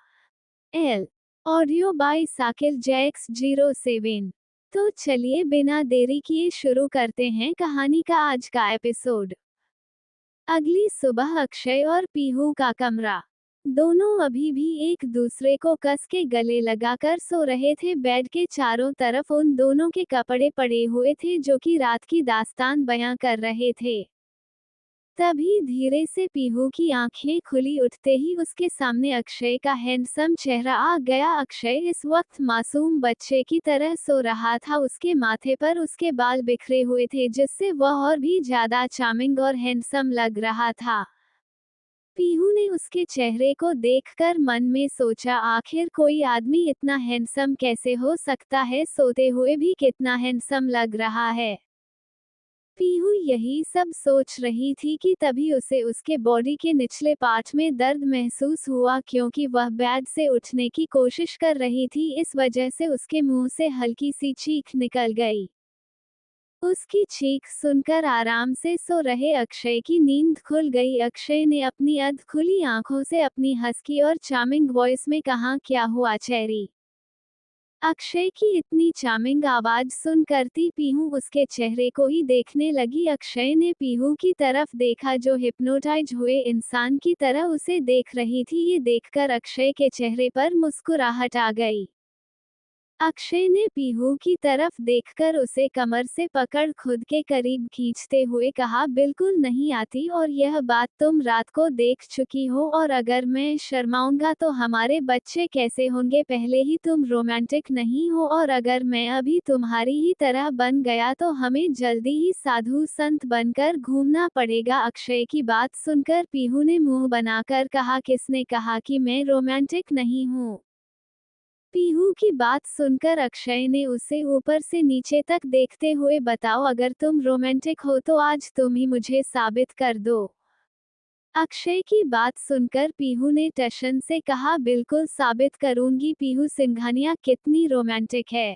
L audio by Sakil Jacques 07। तो चलिए बिना देरी किए शुरू करते हैं कहानी का आज का एपिसोड। अगली सुबह अक्षय और पीहू का कमरा दोनों अभी भी एक दूसरे को कस के गले लगाकर सो रहे थे। बेड के चारों तरफ उन दोनों के कपड़े पड़े हुए थे जो कि रात की दास्तान बयां कर रहे थे। तभी धीरे से पीहू की आंखें खुली, उठते ही उसके सामने अक्षय का हैंडसम चेहरा आ गया। अक्षय इस वक्त मासूम बच्चे की तरह सो रहा था। उसके माथे पर उसके बाल बिखरे हुए थे जिससे वह और भी ज्यादा चार्मिंग और हैंडसम लग रहा था। पीहू ने उसके चेहरे को देखकर मन में सोचा, आखिर कोई आदमी इतना हैंडसम कैसे हो सकता है, सोते हुए भी कितना हैंडसम लग रहा है। पीहू यही सब सोच रही थी कि तभी उसे उसके बॉडी के निचले पार्ट में दर्द महसूस हुआ क्योंकि वह बेड से उठने की कोशिश कर रही थी। इस वजह से उसके मुंह से हल्की सी चीख निकल गई। उसकी चीख सुनकर आराम से सो रहे अक्षय की नींद खुल गई। अक्षय ने अपनी अध खुली आंखों से अपनी हस्की और चार्मिंग वॉइस में कहा, क्या हुआ चेरी? अक्षय की इतनी चार्मिंग आवाज सुनकर पीहू उसके चेहरे को ही देखने लगी। अक्षय ने पीहू की तरफ देखा जो हिप्नोटाइज हुए इंसान की तरह उसे देख रही थी। ये देखकर अक्षय के चेहरे पर मुस्कुराहट आ गई। अक्षय ने पीहू की तरफ देखकर उसे कमर से पकड़ खुद के करीब खींचते हुए कहा, बिल्कुल नहीं आती, और यह बात तुम रात को देख चुकी हो, और अगर मैं शर्माऊंगा तो हमारे बच्चे कैसे होंगे? पहले ही तुम रोमांटिक नहीं हो, और अगर मैं अभी तुम्हारी ही तरह बन गया तो हमें जल्दी ही साधु संत बनकर घूमना पड़ेगा। अक्षय की बात सुनकर पीहू ने मुंह बनाकर कहा, किसने कहा कि मैं रोमांटिक नहीं हूँ? पीहू की बात सुनकर अक्षय ने उसे ऊपर से नीचे तक देखते हुए बताओ, अगर तुम रोमांटिक हो तो आज तुम ही मुझे साबित कर दो। अक्षय की बात सुनकर पीहू ने टशन से कहा, बिल्कुल साबित करूंगी। पीहू सिंघानिया कितनी रोमांटिक है।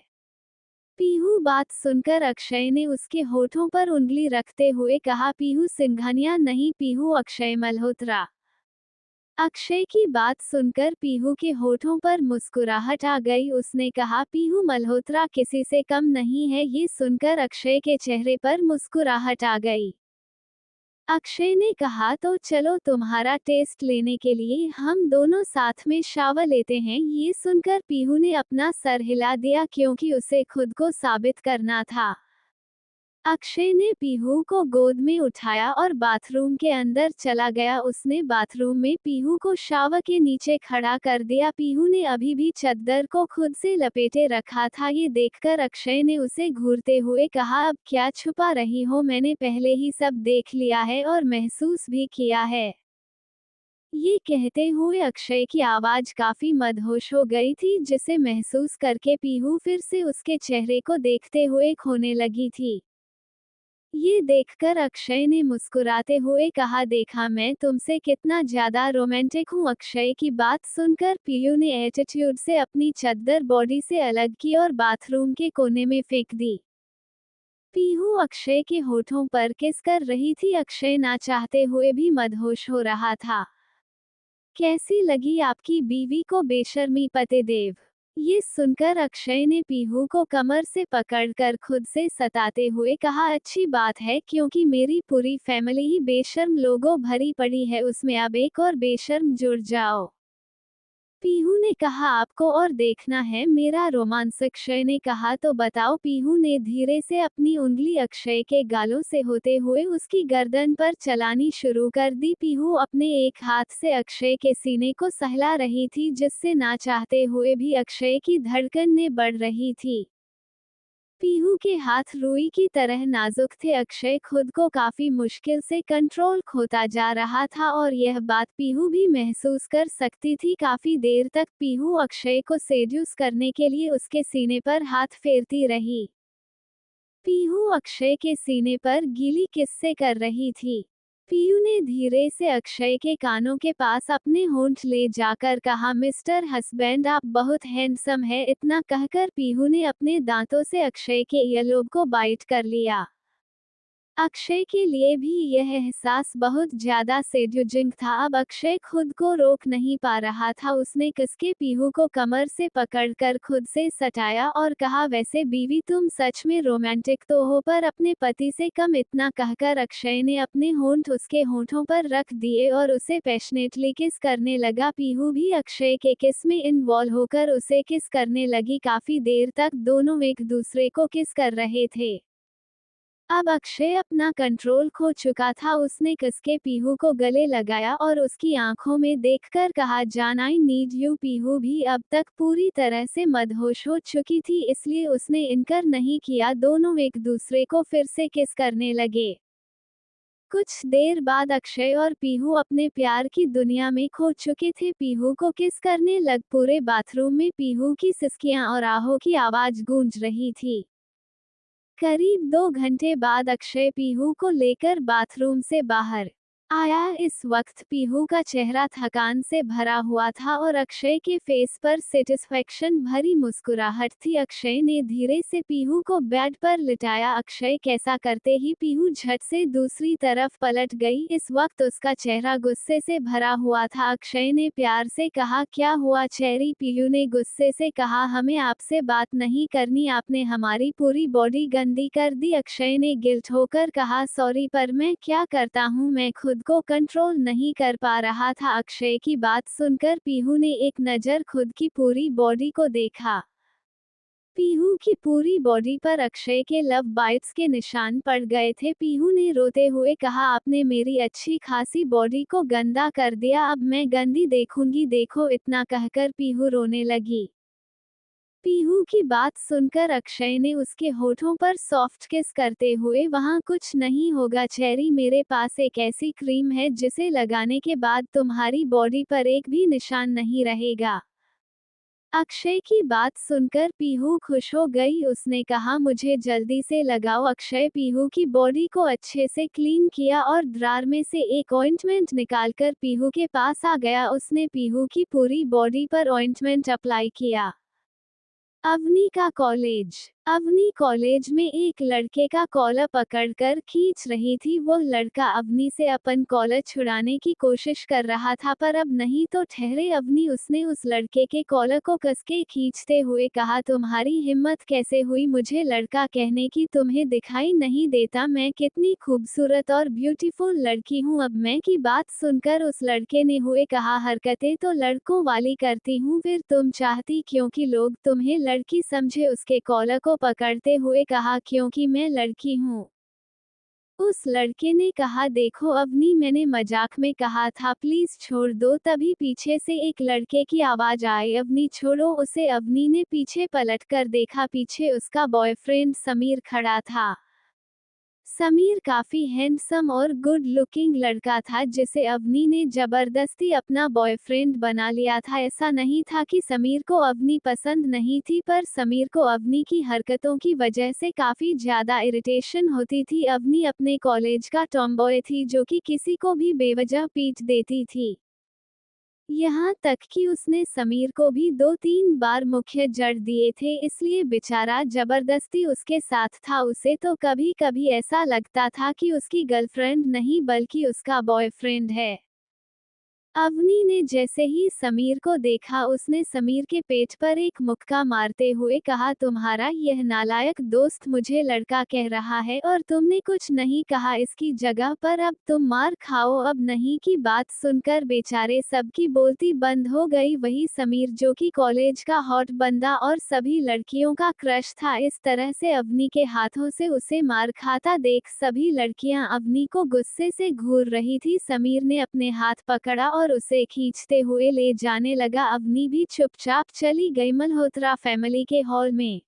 पीहू बात सुनकर अक्षय ने उसके होठों पर उंगली रखते हुए कहा, पीहू सिंघानिया नहीं, पीहू अक्षय मल्होत्रा। अक्षय की बात सुनकर पीहू के होठों पर मुस्कुराहट आ गई। उसने कहा, पीहू मल्होत्रा किसी से कम नहीं है। ये सुनकर अक्षय के चेहरे पर मुस्कुराहट आ गई। अक्षय ने कहा, तो चलो तुम्हारा टेस्ट लेने के लिए हम दोनों साथ में शावर लेते हैं। ये सुनकर पीहू ने अपना सर हिला दिया क्योंकि उसे खुद को साबित करना था। अक्षय ने पीहू को गोद में उठाया और बाथरूम के अंदर चला गया। उसने बाथरूम में पीहू को शावर के नीचे खड़ा कर दिया। पीहू ने अभी भी चद्दर को खुद से लपेटे रखा था। ये देखकर अक्षय ने उसे घूरते हुए कहा, अब क्या छुपा रही हो? मैंने पहले ही सब देख लिया है और महसूस भी किया है। ये कहते हुए अक्षय की आवाज काफी मदहोश हो गई थी, जिसे महसूस करके पीहू फिर से उसके चेहरे को देखते हुए खोने लगी थी। ये देखकर अक्षय ने मुस्कुराते हुए कहा, देखा मैं तुमसे कितना ज्यादा रोमांटिक हूँ। अक्षय की बात सुनकर पीयू ने एटीट्यूड से अपनी चद्दर बॉडी से अलग की और बाथरूम के कोने में फेंक दी। पीहू अक्षय के होठों पर किस कर रही थी। अक्षय ना चाहते हुए भी मदहोश हो रहा था। कैसी लगी आपकी बीवी को बेशर्मी पतिदेव? ये सुनकर अक्षय ने पीहू को कमर से पकड़कर खुद से सताते हुए कहा, अच्छी बात है, क्योंकि मेरी पूरी फैमिली ही बेशर्म लोगों भरी पड़ी है, उसमें अब एक और बेशर्म जुड़ जाओ। पीहू ने कहा, आपको और देखना है मेरा रोमांस? अक्षय ने कहा, तो बताओ। पीहू ने धीरे से अपनी उंगली अक्षय के गालों से होते हुए उसकी गर्दन पर चलानी शुरू कर दी। पीहू अपने एक हाथ से अक्षय के सीने को सहला रही थी, जिससे ना चाहते हुए भी अक्षय की धड़कनें बढ़ रही थी। पीहू के हाथ रुई की तरह नाजुक थे। अक्षय खुद को काफी मुश्किल से कंट्रोल खोता जा रहा था और यह बात पीहू भी महसूस कर सकती थी। काफी देर तक पीहू अक्षय को सेड्यूस करने के लिए उसके सीने पर हाथ फेरती रही। पीहू अक्षय के सीने पर गीली किस्से कर रही थी। पीयू ने धीरे से अक्षय के कानों के पास अपने होंठ ले जाकर कहा, मिस्टर हस्बैंड आप बहुत हैंडसम है। इतना कहकर पीहू ने अपने दांतों से अक्षय के ईयरलोब को बाइट कर लिया। अक्षय के लिए भी यह एहसास बहुत ज्यादा सेड्यूजिंग था। अब अक्षय खुद को रोक नहीं पा रहा था। उसने कसके पीहू को कमर से पकड़कर खुद से सटाया और कहा, वैसे बीवी तुम सच में रोमांटिक तो हो, पर अपने पति से कम। इतना कहकर अक्षय ने अपने होंठ उसके होंठों पर रख दिए और उसे पैशनेटली किस करने लगा। पीहू भी अक्षय के किस में इन्वॉल्व होकर उसे किस करने लगी। काफी देर तक दोनों एक दूसरे को किस कर रहे थे। अब अक्षय अपना कंट्रोल खो चुका था। उसने कसके पीहू को गले लगाया और उसकी आंखों में देखकर कहा, जान आई नीड यू। पीहू भी अब तक पूरी तरह से मदहोश हो चुकी थी, इसलिए उसने इनकार नहीं किया। दोनों एक दूसरे को फिर से किस करने लगे। कुछ देर बाद अक्षय और पीहू अपने प्यार की दुनिया में खो चुके थे। पीहू को किस करने लग पूरे बाथरूम में पीहू की सिसकियां और आहों की आवाज गूंज रही थी। करीब 2 घंटे बाद अक्षय पीहू को लेकर बाथरूम से बाहर आया। इस वक्त पीहू का चेहरा थकान से भरा हुआ था और अक्षय के फेस पर सेटिस्फैक्शन भरी मुस्कुराहट थी। अक्षय ने धीरे से पीहू को बेड पर लिटाया। अक्षय कैसा करते ही पीहू झट से दूसरी तरफ पलट गई। इस वक्त उसका चेहरा गुस्से से भरा हुआ था। अक्षय ने प्यार से कहा, क्या हुआ चेरी? पीहू ने गुस्से से कहा, हमें आपसे बात नहीं करनी, आपने हमारी पूरी बॉडी गंदी कर दी। अक्षय ने गिल्ट होकर कहा, सॉरी पर मैं क्या करता हूँ, मैं खुद को कंट्रोल नहीं कर पा रहा था। अक्षय की बात सुनकर पीहू ने एक नज़र खुद की पूरी बॉडी को देखा। पीहू की पूरी बॉडी पर अक्षय के लव बाइट्स के निशान पड़ गए थे। पीहू ने रोते हुए कहा, आपने मेरी अच्छी खासी बॉडी को गंदा कर दिया, अब मैं गंदी देखूंगी, देखो। इतना कहकर पीहू रोने लगी। पीहू की बात सुनकर अक्षय ने उसके होठों पर सॉफ्ट किस करते हुए, वहाँ कुछ नहीं होगा चेरी, मेरे पास एक ऐसी क्रीम है जिसे लगाने के बाद तुम्हारी बॉडी पर एक भी निशान नहीं रहेगा। अक्षय की बात सुनकर पीहू खुश हो गई। उसने कहा, मुझे जल्दी से लगाओ। अक्षय पीहू की बॉडी को अच्छे से क्लीन किया और ड्रार में से एक ऑइंटमेंट निकालकर पीहू के पास आ गया। उसने पीहू की पूरी बॉडी पर ऑइंटमेंट अप्लाई किया। अवनी का कॉलेज। अवनी कॉलेज में एक लड़के का कॉलर पकड़कर खींच रही थी। वो लड़का अवनी से अपन कॉलर छुड़ाने की कोशिश कर रहा था, पर अब नहीं तो ठहरे अवनी। उसने उस लड़के के कॉलर को कसके खींचते हुए कहा, तुम्हारी हिम्मत कैसे हुई मुझे लड़का कहने की? तुम्हें दिखाई नहीं देता मैं कितनी खूबसूरत और ब्यूटीफुल लड़की हूँ? अब मैं की बात सुनकर उस लड़के ने हुए कहा, हरकतें तो लड़कों वाली करती हूँ, फिर तुम चाहती क्योंकि लोग तुम्हें लड़की समझे? उसके कॉलर को पकड़ते हुए कहा, क्योंकि मैं लड़की हूँ। उस लड़के ने कहा, देखो अवनी, मैंने मजाक में कहा था, प्लीज छोड़ दो। तभी पीछे से एक लड़के की आवाज आई, अवनी छोड़ो उसे। अवनी ने पीछे पलटकर देखा, पीछे उसका बॉयफ्रेंड समीर खड़ा था। समीर काफी हैंडसम और गुड लुकिंग लड़का था, जिसे अवनी ने जबरदस्ती अपना बॉयफ्रेंड बना लिया था। ऐसा नहीं था कि समीर को अवनी पसंद नहीं थी, पर समीर को अवनी की हरकतों की वजह से काफी ज्यादा इरिटेशन होती थी। अवनी अपने कॉलेज का टॉमबॉय थी, जो कि किसी को भी बेवजह पीट देती थी। यहाँ तक कि उसने समीर को भी 2-3 बार मुख्य जड़ दिए थे, इसलिए बेचारा जबरदस्ती उसके साथ था। उसे तो कभी कभी ऐसा लगता था कि उसकी गर्लफ्रेंड नहीं बल्कि उसका बॉयफ्रेंड है। अवनी ने जैसे ही समीर को देखा, उसने समीर के पेट पर एक मुक्का मारते हुए कहा, तुम्हारा यह नालायक दोस्त मुझे लड़का कह रहा है और तुमने कुछ नहीं कहा इसकी जगह पर, अब तुम मार खाओ। अब नहीं की बात सुनकर बेचारे सबकी बोलती बंद हो गई। वही समीर, जो कि कॉलेज का हॉट बंदा और सभी लड़कियों का क्रश था, इस तरह से अवनी के हाथों से उसे मार खाता देख सभी लड़कियां अवनी को गुस्से से घूर रही थी। समीर ने अपने हाथ पकड़ा और उसे खींचते हुए ले जाने लगा। अवनी भी चुपचाप चली गई मल्होत्रा फैमिली के हॉल में।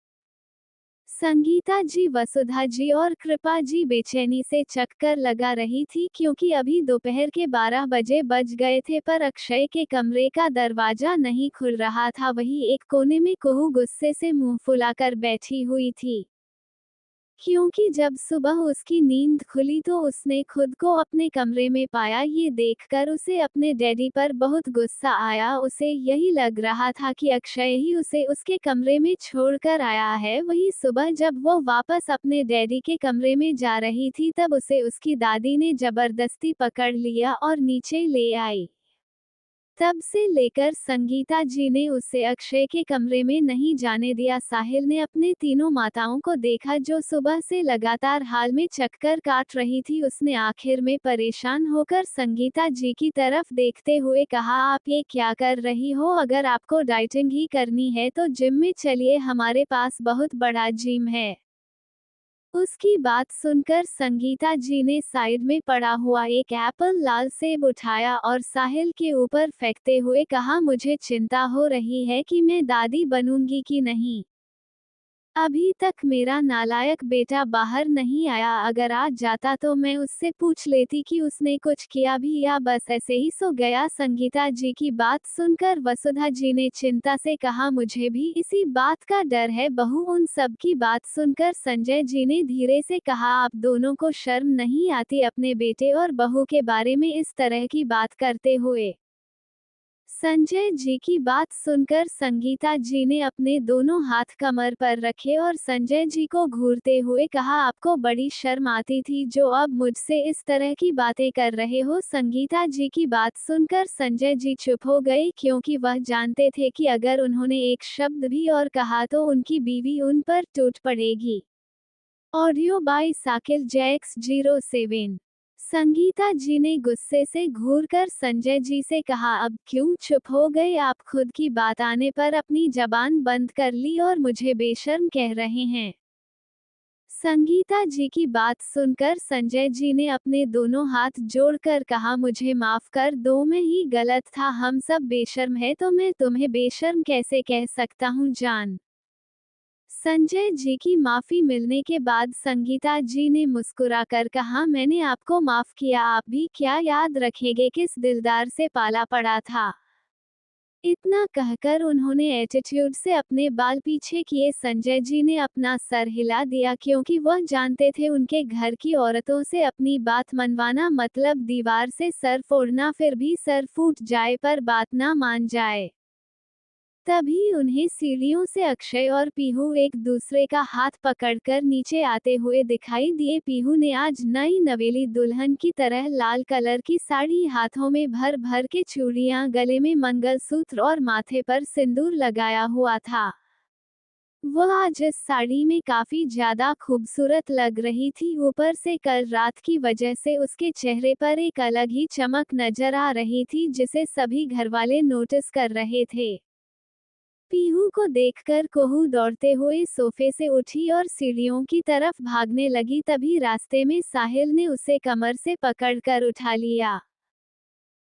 संगीता जी, वसुधा जी और कृपा जी बेचैनी से चक्कर लगा रही थी, क्योंकि अभी दोपहर के 12 बजे बज गए थे, पर अक्षय के कमरे का दरवाजा नहीं खुल रहा था। वही एक कोने में कुहू गुस्से से मुंह फुलाकर बैठी हुई थी। क्योंकि जब सुबह उसकी नींद खुली तो उसने खुद को अपने कमरे में पाया। ये देखकर उसे अपने डैडी पर बहुत गुस्सा आया। उसे यही लग रहा था कि अक्षय ही उसे उसके कमरे में छोड़कर आया है। वही सुबह जब वो वापस अपने डैडी के कमरे में जा रही थी तब उसे उसकी दादी ने जबरदस्ती पकड़ लिया और नीचे ले आई। तब से लेकर संगीता जी ने उसे अक्षय के कमरे में नहीं जाने दिया। साहिल ने अपने तीनों माताओं को देखा जो सुबह से लगातार हाल में चक्कर काट रही थी। उसने आखिर में परेशान होकर संगीता जी की तरफ देखते हुए कहा, आप ये क्या कर रही हो? अगर आपको डाइटिंग ही करनी है तो जिम में चलिए, हमारे पास बहुत बड़ा जिम है। उसकी बात सुनकर संगीता जी ने साइड में पड़ा हुआ एक एप्पल लाल सेब उठाया और साहिल के ऊपर फेंकते हुए कहा, मुझे चिंता हो रही है कि मैं दादी बनूंगी कि नहीं। अभी तक मेरा नालायक बेटा बाहर नहीं आया। अगर आज जाता तो मैं उससे पूछ लेती कि उसने कुछ किया भी या बस ऐसे ही सो गया। संगीता जी की बात सुनकर वसुधा जी ने चिंता से कहा, मुझे भी इसी बात का डर है बहू। उन सब की बात सुनकर संजय जी ने धीरे से कहा, आप दोनों को शर्म नहीं आती अपने बेटे और बहू के बारे में इस तरह की बात करते हुए? संजय जी की बात सुनकर संगीता जी ने अपने दोनों हाथ कमर पर रखे और संजय जी को घूरते हुए कहा, आपको बड़ी शर्म आती थी जो अब मुझसे इस तरह की बातें कर रहे हो। संगीता जी की बात सुनकर संजय जी चुप हो गए क्योंकि वह जानते थे कि अगर उन्होंने एक शब्द भी और कहा तो उनकी बीवी उन पर टूट पड़ेगी। Audio by Sakil Jacques 07। Sangeeta ji ने गुस्से से घूरकर संजय जी से कहा, अब क्यों चुप हो गए? आप खुद की बात आने पर अपनी जबान बंद कर ली और मुझे बेशर्म कह रहे हैं। संगीता जी की बात सुनकर संजय जी ने अपने दोनों हाथ जोड़कर कहा, मुझे माफ कर दो, मैं ही गलत था। हम सब बेशर्म है तो मैं तुम्हें बेशर्म कैसे कह सकता हूँ जान। संजय जी की माफी मिलने के बाद संगीता जी ने मुस्कुराकर कहा, मैंने आपको माफ किया, आप भी क्या याद रखेंगे किस दिलदार से पाला पड़ा था। इतना कहकर उन्होंने एटीट्यूड से अपने बाल पीछे किए। संजय जी ने अपना सर हिला दिया क्योंकि वह जानते थे उनके घर की औरतों से अपनी बात मनवाना मतलब दीवार से सर फोड़ना। फिर भी सर फूट जाए पर बात ना मान जाए। तभी उन्हें सीढ़ियों से अक्षय और पीहू एक दूसरे का हाथ पकड़कर नीचे आते हुए दिखाई दिए। पीहू ने आज नई नवेली दुल्हन की तरह लाल कलर की साड़ी, हाथों में भर भर के चूड़ियां, गले में मंगलसूत्र और माथे पर सिंदूर लगाया हुआ था। वह आज इस साड़ी में काफी ज्यादा खूबसूरत लग रही थी। ऊपर से कल रात की वजह से उसके चेहरे पर एक अलग ही चमक नजर आ रही थी जिसे सभी घरवाले नोटिस कर रहे थे। पीहू को देखकर कोहू दौड़ते हुए सोफे से उठी और सीढ़ियों की तरफ भागने लगी। तभी रास्ते में साहिल ने उसे कमर से पकड़कर उठा लिया।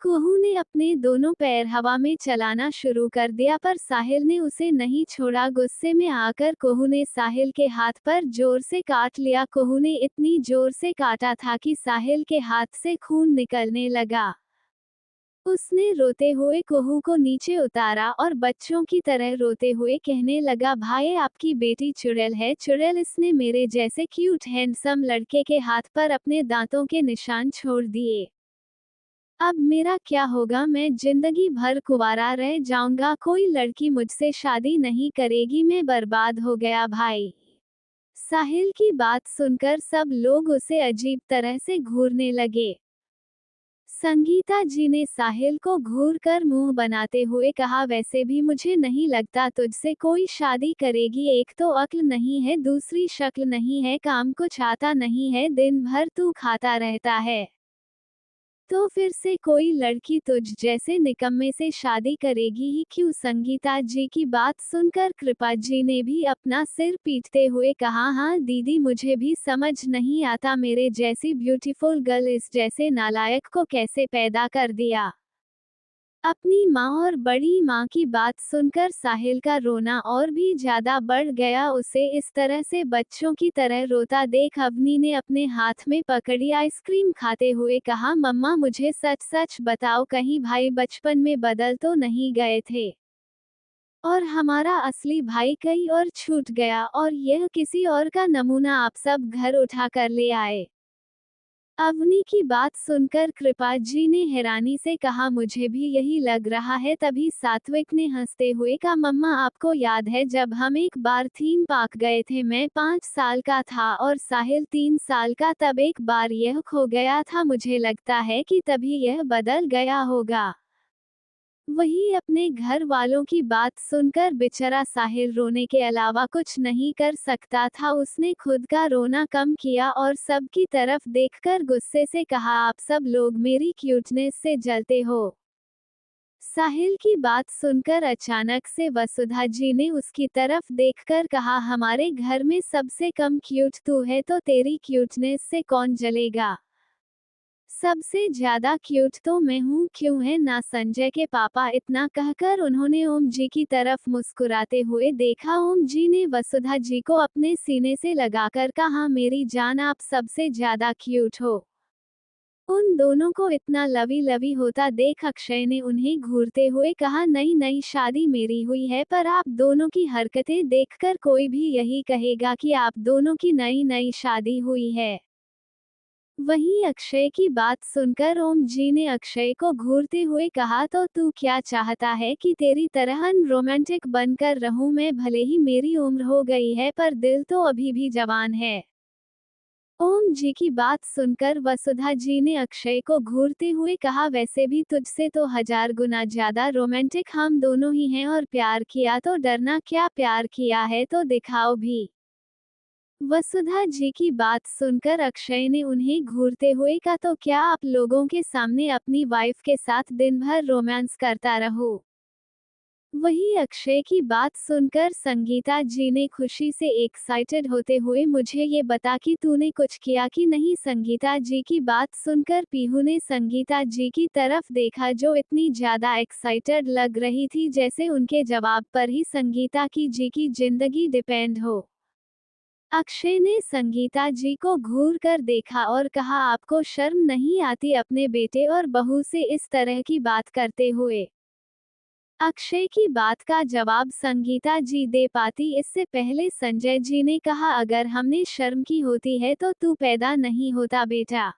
कोहू ने अपने दोनों पैर हवा में चलाना शुरू कर दिया पर साहिल ने उसे नहीं छोड़ा। गुस्से में आकर कोहू ने साहिल के हाथ पर जोर से काट लिया। कोहू ने इतनी जोर से काटा था कि साहिल के हाथ से खून निकलने लगा। उसने रोते हुए कोहू को नीचे उतारा और बच्चों की तरह रोते हुए कहने लगा, भाई आपकी बेटी चुड़ैल है, चुड़ैल। इसने मेरे जैसे क्यूट हैंडसम लड़के के हाथ पर अपने दांतों के निशान छोड़ दिए। अब मेरा क्या होगा? मैं जिंदगी भर कुंवारा रह जाऊंगा। कोई लड़की मुझसे शादी नहीं करेगी। मैं बर्बाद हो गया भाई। साहिल की बात सुनकर सब लोग उसे अजीब तरह से घूरने लगे। संगीता जी ने साहिल को घूर कर मुंह बनाते हुए कहा, वैसे भी मुझे नहीं लगता तुझसे कोई शादी करेगी। एक तो अक्ल नहीं है, दूसरी शक्ल नहीं है, काम कुछ आता नहीं है, दिन भर तू खाता रहता है। तो फिर से कोई लड़की तुझ जैसे निकम्मे से शादी करेगी ही क्यों? संगीता जी की बात सुनकर कृपा जी ने भी अपना सिर पीटते हुए कहा, हाँ दीदी, मुझे भी समझ नहीं आता मेरे जैसी ब्यूटीफुल गर्ल इस जैसे नालायक को कैसे पैदा कर दिया। अपनी माँ और बड़ी माँ की बात सुनकर साहिल का रोना और भी ज्यादा बढ़ गया। उसे इस तरह से बच्चों की तरह रोता देख अवनी ने अपने हाथ में पकड़ी आइसक्रीम खाते हुए कहा, मम्मा मुझे सच सच बताओ, कहीं भाई बचपन में बदल तो नहीं गए थे? और हमारा असली भाई कहीं और छूट गया और यह किसी और का नमूना आप सब घर उठा कर ले आए। अवनी की बात सुनकर कृपा जी ने हैरानी से कहा, मुझे भी यही लग रहा है। तभी सात्विक ने हंसते हुए कहा, मम्मा आपको याद है जब हम एक बार थीम पार्क गए थे, मैं 5 साल का था और साहिल 3 साल का, तब एक बार यह खो गया था, मुझे लगता है कि तभी यह बदल गया होगा। वही अपने घर वालों की बात सुनकर बेचारा साहिल रोने के अलावा कुछ नहीं कर सकता था। उसने खुद का रोना कम किया और सबकी तरफ देखकर गुस्से से कहा, आप सब लोग मेरी क्यूटनेस से जलते हो। साहिल की बात सुनकर अचानक से वसुधा जी ने उसकी तरफ देखकर कहा, हमारे घर में सबसे कम क्यूट तू है, तो तेरी क्यूटनेस से कौन जलेगा? सबसे ज्यादा क्यूट तो मैं हूँ, क्यों है ना संजय के पापा? इतना कहकर उन्होंने ओम जी की तरफ मुस्कुराते हुए देखा। ओम जी ने वसुधा जी को अपने सीने से लगाकर कहा, मेरी जान आप सबसे ज्यादा क्यूट हो। उन दोनों को इतना लवी लवी होता देख अक्षय ने उन्हें घूरते हुए कहा, नई नई शादी मेरी हुई है, पर आप दोनों की हरकतें देखकर कोई भी यही कहेगा कि आप दोनों की नई नई शादी हुई है। वहीं अक्षय की बात सुनकर ओम जी ने अक्षय को घूरते हुए कहा, तो तू क्या चाहता है कि तेरी तरह रोमांटिक बनकर रहूं मैं? भले ही मेरी उम्र हो गई है पर दिल तो अभी भी जवान है। ओम जी की बात सुनकर वसुधा जी ने अक्षय को घूरते हुए कहा, वैसे भी तुझसे तो 1000 गुना ज्यादा रोमांटिक हम दोनों ही हैं, और प्यार किया तो डरना क्या? प्यार किया है तो दिखाओ भी। वसुधा जी की बात सुनकर अक्षय ने उन्हें घूरते हुए कहा, तो क्या आप लोगों के सामने अपनी वाइफ के साथ दिन भर रोमांस करता रहूं? वही अक्षय की बात सुनकर संगीता जी ने खुशी से एक्साइटेड होते हुए, मुझे ये बता कि तूने कुछ किया कि नहीं? संगीता जी की बात सुनकर पीहू ने संगीता जी की तरफ देखा, जो इतनी ज्यादा एक्साइटेड लग रही थी जैसे उनके जवाब पर ही संगीता जी की जिंदगी डिपेंड हो। अक्षय ने संगीता जी को घूर कर देखा और कहा, आपको शर्म नहीं आती अपने बेटे और बहू से इस तरह की बात करते हुए? अक्षय की बात का जवाब संगीता जी दे पाती इससे पहले संजय जी ने कहा, अगर हमने शर्म की होती है तो तू पैदा नहीं होता बेटा।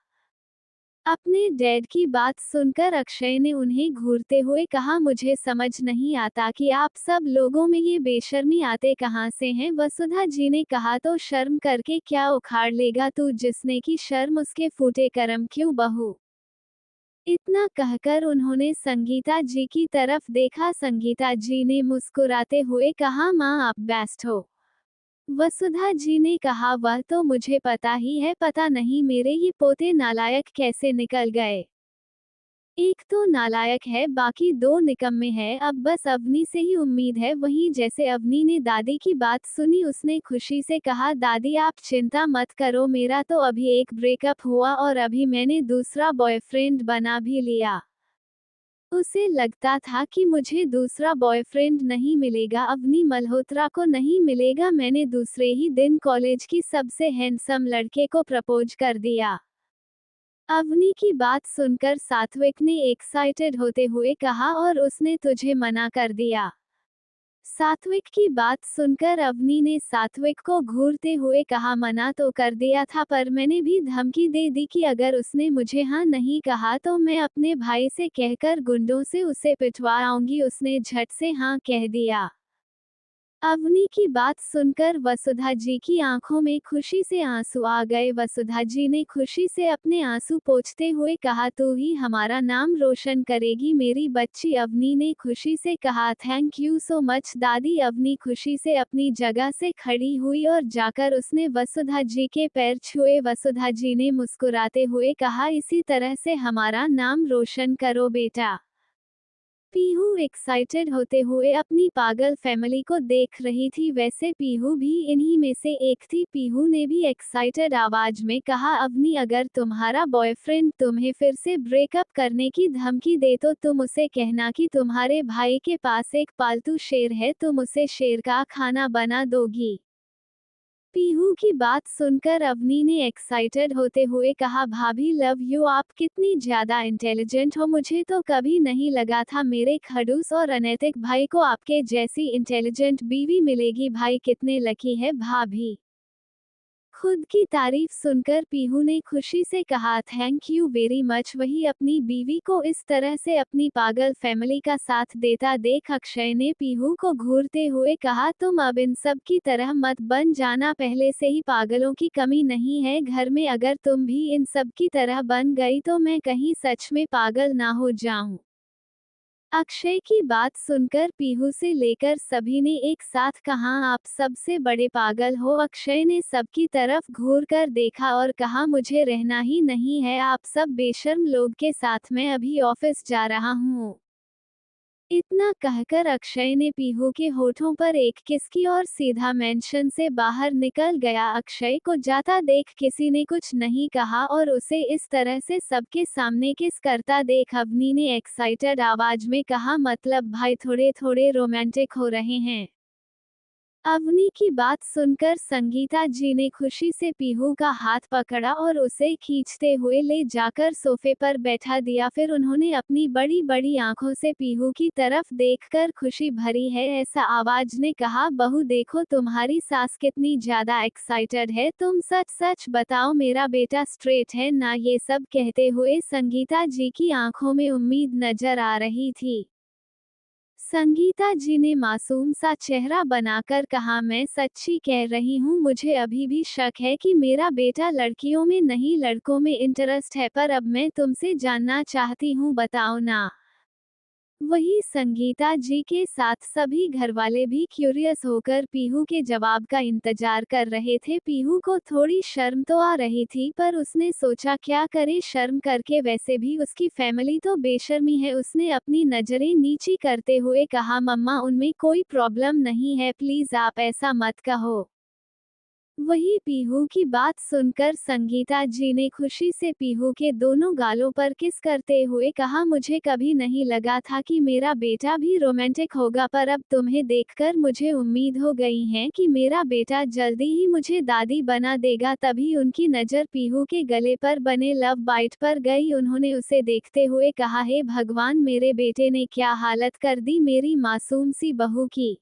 अपने डैड की बात सुनकर अक्षय ने उन्हें घूरते हुए कहा, मुझे समझ नहीं आता कि आप सब लोगों में ये बेशर्मी आते कहाँ से हैं? वसुधा जी ने कहा, तो शर्म करके क्या उखाड़ लेगा तू? जिसने की शर्म उसके फूटे करम, क्यों बहू? इतना कहकर उन्होंने संगीता जी की तरफ देखा। संगीता जी ने मुस्कुराते हुए कहा, माँ आप बेस्ट हो। वसुधा जी ने कहा, वह तो मुझे पता ही है, पता नहीं मेरे ये पोते नालायक कैसे निकल गए। एक तो नालायक है, बाकी दो निकम्मे हैं, अब बस अवनी से ही उम्मीद है। वहीं जैसे अवनी ने दादी की बात सुनी, उसने खुशी से कहा, दादी आप चिंता मत करो, मेरा तो अभी एक ब्रेकअप हुआ और अभी मैंने दूसरा बॉयफ्रेंड बना भी लिया। उसे लगता था कि मुझे दूसरा बॉयफ्रेंड नहीं मिलेगा, अवनी मल्होत्रा को नहीं मिलेगा। मैंने दूसरे ही दिन कॉलेज की सबसे हैंडसम लड़के को प्रपोज कर दिया। अवनी की बात सुनकर सात्विक ने एक्साइटेड होते हुए कहा, और उसने तुझे मना कर दिया? सात्विक की बात सुनकर अवनी ने सात्विक को घूरते हुए कहा, मना तो कर दिया था, पर मैंने भी धमकी दे दी कि अगर उसने मुझे हाँ नहीं कहा तो मैं अपने भाई से कहकर गुंडों से उसे पिटवा आऊंगी। उसने झट से हाँ कह दिया। अवनी की बात सुनकर वसुधा जी की आंखों में खुशी से आंसू आ गए। वसुधा जी ने खुशी से अपने आंसू पोंछते हुए कहा, तू ही हमारा नाम रोशन करेगी मेरी बच्ची। अवनी ने खुशी से कहा, थैंक यू सो मच दादी। अवनी खुशी से अपनी जगह से खड़ी हुई और जाकर उसने वसुधा जी के पैर छुए। वसुधा जी ने मुस्कुराते हुए कहा, इसी तरह से हमारा नाम रोशन करो बेटा। पीहू एक्साइटेड होते हुए अपनी पागल फैमिली को देख रही थी। वैसे पीहू भी इन्हीं में से एक थी। पीहू ने भी एक्साइटेड आवाज में कहा, अवनी अगर तुम्हारा बॉयफ्रेंड तुम्हें फिर से ब्रेकअप करने की धमकी दे तो तुम उसे कहना कि तुम्हारे भाई के पास एक पालतू शेर है, तुम उसे शेर का खाना बना दोगी। पीहू की बात सुनकर अवनी ने एक्साइटेड होते हुए कहा, भाभी लव यू, आप कितनी ज्यादा इंटेलिजेंट हो, मुझे तो कभी नहीं लगा था मेरे खड़ूस और अनैतिक भाई को आपके जैसी इंटेलिजेंट बीवी मिलेगी, भाई कितने लकी है भाभी। खुद की तारीफ सुनकर पीहू ने खुशी से कहा, थैंक यू वेरी मच। वही अपनी बीवी को इस तरह से अपनी पागल फैमिली का साथ देता देख अक्षय ने पीहू को घूरते हुए कहा, तुम अब इन सब की तरह मत बन जाना, पहले से ही पागलों की कमी नहीं है घर में, अगर तुम भी इन सब की तरह बन गई तो मैं कहीं सच में पागल ना हो जाऊं। अक्षय की बात सुनकर पीहू से लेकर सभी ने एक साथ कहा, आप सबसे बड़े पागल हो। अक्षय ने सबकी तरफ घूरकर देखा और कहा, मुझे रहना ही नहीं है आप सब बेशर्म लोग के साथ, मैं अभी ऑफिस जा रहा हूँ। इतना कहकर अक्षय ने पीहू के होठों पर एक किस की और सीधा मेंशन से बाहर निकल गया। अक्षय को जाता देख किसी ने कुछ नहीं कहा और उसे इस तरह से सबके सामने किस करता देख अवनी ने एक्साइटेड आवाज में कहा, मतलब भाई थोड़े थोड़े रोमांटिक हो रहे हैं। अवनी की बात सुनकर संगीता जी ने खुशी से पीहू का हाथ पकड़ा और उसे खींचते हुए ले जाकर सोफे पर बैठा दिया, फिर उन्होंने अपनी बड़ी बड़ी आंखों से पीहू की तरफ देखकर खुशी भरी है ऐसा आवाज ने कहा, बहू देखो तुम्हारी सास कितनी ज्यादा एक्साइटेड है, तुम सच सच बताओ मेरा बेटा स्ट्रेट है ना। ये सब कहते हुए संगीता जी की आंखों में उम्मीद नजर आ रही थी। संगीता जी ने मासूम सा चेहरा बनाकर कहा, मैं सच्ची कह रही हूँ, मुझे अभी भी शक है कि मेरा बेटा लड़कियों में नहीं लड़कों में इंटरेस्ट है, पर अब मैं तुमसे जानना चाहती हूँ, बताओ ना। वही संगीता जी के साथ सभी घरवाले भी क्यूरियस होकर पीहू के जवाब का इंतजार कर रहे थे। पीहू को थोड़ी शर्म तो आ रही थी, पर उसने सोचा क्या करे शर्म करके, वैसे भी उसकी फैमिली तो बेशर्मी है। उसने अपनी नजरें नीची करते हुए कहा, मम्मा उनमें कोई प्रॉब्लम नहीं है, प्लीज आप ऐसा मत कहो। वही पीहू की बात सुनकर संगीता जी ने खुशी से पीहू के दोनों गालों पर किस करते हुए कहा, मुझे कभी नहीं लगा था कि मेरा बेटा भी रोमांटिक होगा, पर अब तुम्हें देखकर मुझे उम्मीद हो गई है कि मेरा बेटा जल्दी ही मुझे दादी बना देगा। तभी उनकी नज़र पीहू के गले पर बने लव बाइट पर गई। उन्होंने उसे देखते हुए कहा, हे भगवान, मेरे बेटे ने क्या हालत कर दी मेरी मासूम सी बहू की।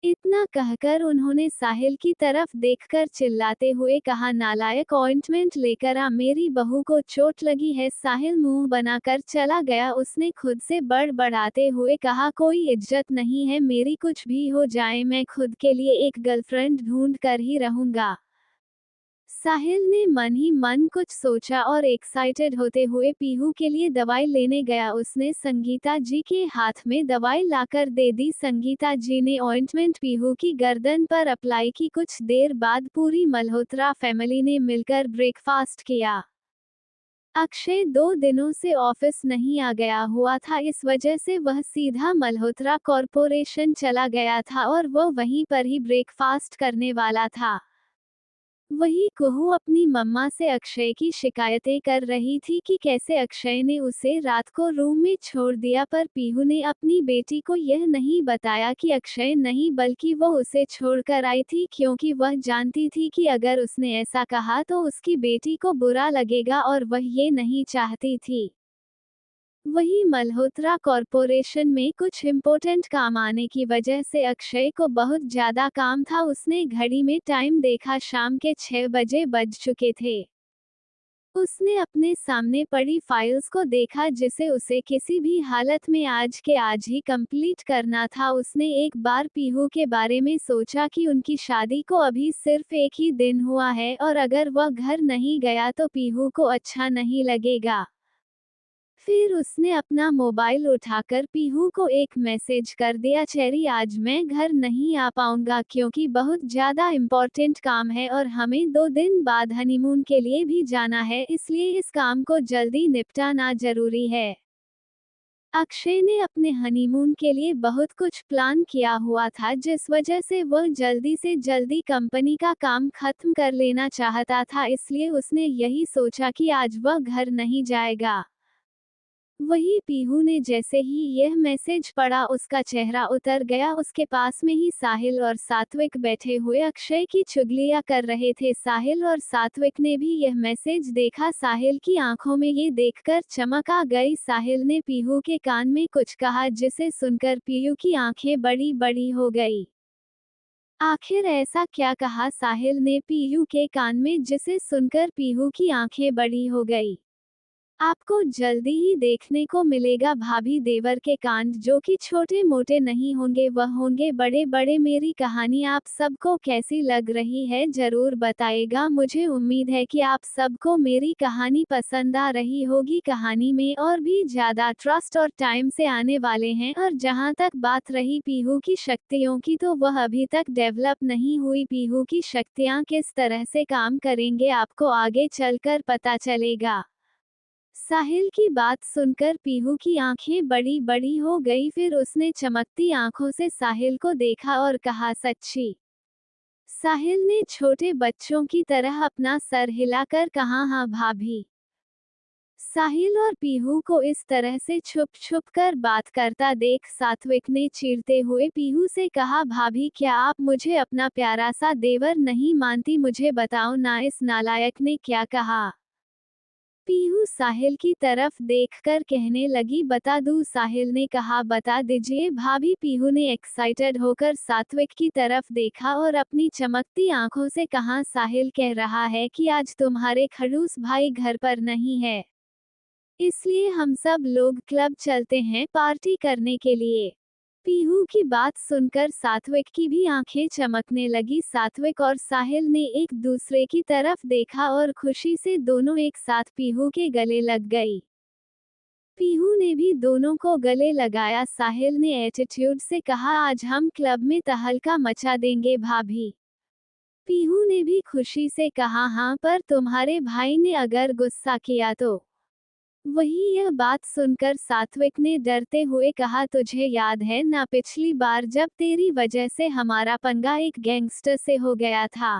इतना कहकर उन्होंने साहिल की तरफ देखकर चिल्लाते हुए कहा, नालायक, ऑइंटमेंट लेकर आ, मेरी बहू को चोट लगी है। साहिल मुंह बनाकर चला गया। उसने खुद से बड़बड़ाते हुए कहा, कोई इज्जत नहीं है मेरी, कुछ भी हो जाए मैं खुद के लिए एक गर्लफ्रेंड ढूंढ कर ही रहूंगा। साहिल ने मन ही मन कुछ सोचा और एक्साइटेड होते हुए पीहू के लिए दवाई लेने गया। उसने संगीता जी के हाथ में दवाई लाकर दे दी। संगीता जी ने ऑइंटमेंट पीहू की गर्दन पर अप्लाई की। कुछ देर बाद पूरी मल्होत्रा फैमिली ने मिलकर ब्रेकफास्ट किया। अक्षय 2 दिनों से ऑफिस नहीं आ गया हुआ था, इस वजह से वह सीधा मल्होत्रा कॉरपोरेशन चला गया था और वह वहीं पर ही ब्रेकफास्ट करने वाला था। वही कुहू अपनी मम्मा से अक्षय की शिकायतें कर रही थी कि कैसे अक्षय ने उसे रात को रूम में छोड़ दिया, पर पीहू ने अपनी बेटी को यह नहीं बताया कि अक्षय नहीं बल्कि वो उसे छोड़कर आई थी, क्योंकि वह जानती थी कि अगर उसने ऐसा कहा तो उसकी बेटी को बुरा लगेगा और वह ये नहीं चाहती थी। वही मल्होत्रा कॉरपोरेशन में कुछ इम्पोर्टेंट काम आने की वजह से अक्षय को बहुत ज्यादा काम था। उसने घड़ी में टाइम देखा, शाम के 6 बजे बज चुके थे। उसने अपने सामने पड़ी फाइल्स को देखा जिसे उसे किसी भी हालत में आज के आज ही कंप्लीट करना था। उसने एक बार पीहू के बारे में सोचा कि उनकी शादी को अभी सिर्फ एक ही दिन हुआ है और अगर वह घर नहीं गया तो पीहू को अच्छा नहीं लगेगा। फिर उसने अपना मोबाइल उठाकर पीहू को एक मैसेज कर दिया, चेरी आज मैं घर नहीं आ पाऊंगा क्योंकि बहुत ज्यादा इम्पोर्टेंट काम है और हमें 2 दिन बाद हनीमून के लिए भी जाना है, इसलिए इस काम को जल्दी निपटाना जरूरी है। अक्षय ने अपने हनीमून के लिए बहुत कुछ प्लान किया हुआ था, जिस वजह से वह जल्दी से जल्दी कंपनी का काम खत्म कर लेना चाहता था, इसलिए उसने यही सोचा कि आज वह घर नहीं जाएगा। वही पीहू ने जैसे ही यह मैसेज पढ़ा उसका चेहरा उतर गया। उसके पास में ही साहिल और सात्विक बैठे हुए अक्षय की चुगलियां कर रहे थे। साहिल और सात्विक ने भी यह मैसेज देखा। साहिल की आंखों में ये देखकर चमक आ गई। साहिल ने पीहू के कान में कुछ कहा जिसे सुनकर पीहू की आंखें बड़ी बड़ी हो गई। आखिर ऐसा क्या कहा साहिल ने पीहू के कान में जिसे सुनकर पीहू की आंखें बड़ी हो गई? आपको जल्दी ही देखने को मिलेगा भाभी देवर के कांड, जो कि छोटे मोटे नहीं होंगे, वह होंगे बड़े बड़े। मेरी कहानी आप सबको कैसी लग रही है जरूर बताएगा। मुझे उम्मीद है कि आप सबको मेरी कहानी पसंद आ रही होगी। कहानी में और भी ज्यादा ट्रस्ट और टाइम से आने वाले हैं। और जहां तक बात रही पीहू की शक्तियों की, तो वह अभी तक डेवलप नहीं हुई। पीहू की शक्तियां किस तरह से काम करेंगे आपको आगे चलकर पता चलेगा। साहिल की बात सुनकर पीहू की आंखें बड़ी बड़ी हो गई। फिर उसने चमकती आंखों से साहिल को देखा और कहा, सच्ची? साहिल ने छोटे बच्चों की तरह अपना सर हिलाकर कहा, हाँ भाभी। साहिल और पीहू को इस तरह से छुप छुप कर बात करता देख सात्विक ने चिढ़ते हुए पीहू से कहा, भाभी क्या आप मुझे अपना प्यारा सा देवर नहीं मानती? मुझे बताओ ना इस नालायक ने क्या कहा। पीहू साहिल की तरफ देखकर कहने लगी, बता दूं? साहिल ने कहा, बता दीजिए भाभी। पीहू ने एक्साइटेड होकर सात्विक की तरफ देखा और अपनी चमकती आंखों से कहा, साहिल कह रहा है कि आज तुम्हारे खड़ूस भाई घर पर नहीं है, इसलिए हम सब लोग क्लब चलते हैं पार्टी करने के लिए। पीहू की बात सुनकर सात्विक की भी आंखें चमकने लगी। सात्विक और साहिल ने एक दूसरे की तरफ देखा और खुशी से दोनों एक साथ पीहू के गले लग गई। पीहू ने भी दोनों को गले लगाया। साहिल ने एटीट्यूड से कहा, आज हम क्लब में तहलका मचा देंगे भाभी। पीहू ने भी खुशी से कहा, हाँ, पर तुम्हारे भाई ने अगर गुस्सा किया तो? वही यह बात सुनकर सात्विक ने डरते हुए कहा, तुझे याद है ना पिछली बार जब तेरी वजह से हमारा पंगा एक गैंगस्टर से हो गया था?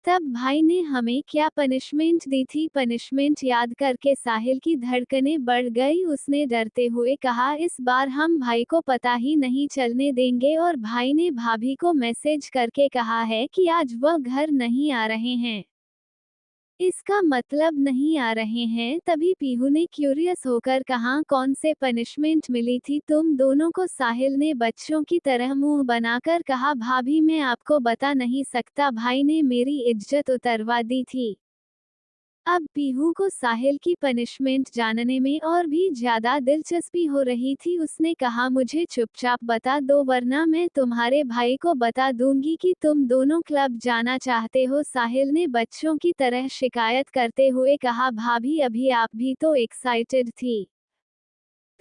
तब भाई ने हमें क्या पनिशमेंट दी थी? पनिशमेंट याद करके साहिल की धड़कनें बढ़ गई। उसने डरते हुए कहा, इस बार हम भाई को पता ही नहीं चलने देंगे। और भाई ने भाभी को मैसेज करके कहा है कि आज वह घर नहीं आ रहे हैं। इसका मतलब नहीं आ रहे हैं। तभी पीहू ने क्यूरियस होकर कहा, कौन से पनिशमेंट मिली थी तुम दोनों को? साहिल ने बच्चों की तरह मुंह बनाकर कहा, भाभी मैं आपको बता नहीं सकता, भाई ने मेरी इज्जत उतरवा दी थी। अब पीहू को साहिल की पनिशमेंट जानने में और भी ज्यादा दिलचस्पी हो रही थी। उसने कहा, मुझे चुपचाप बता दो वरना मैं तुम्हारे भाई को बता दूंगी कि तुम दोनों क्लब जाना चाहते हो। साहिल ने बच्चों की तरह शिकायत करते हुए कहा, भाभी अभी आप भी तो एक्साइटेड थी।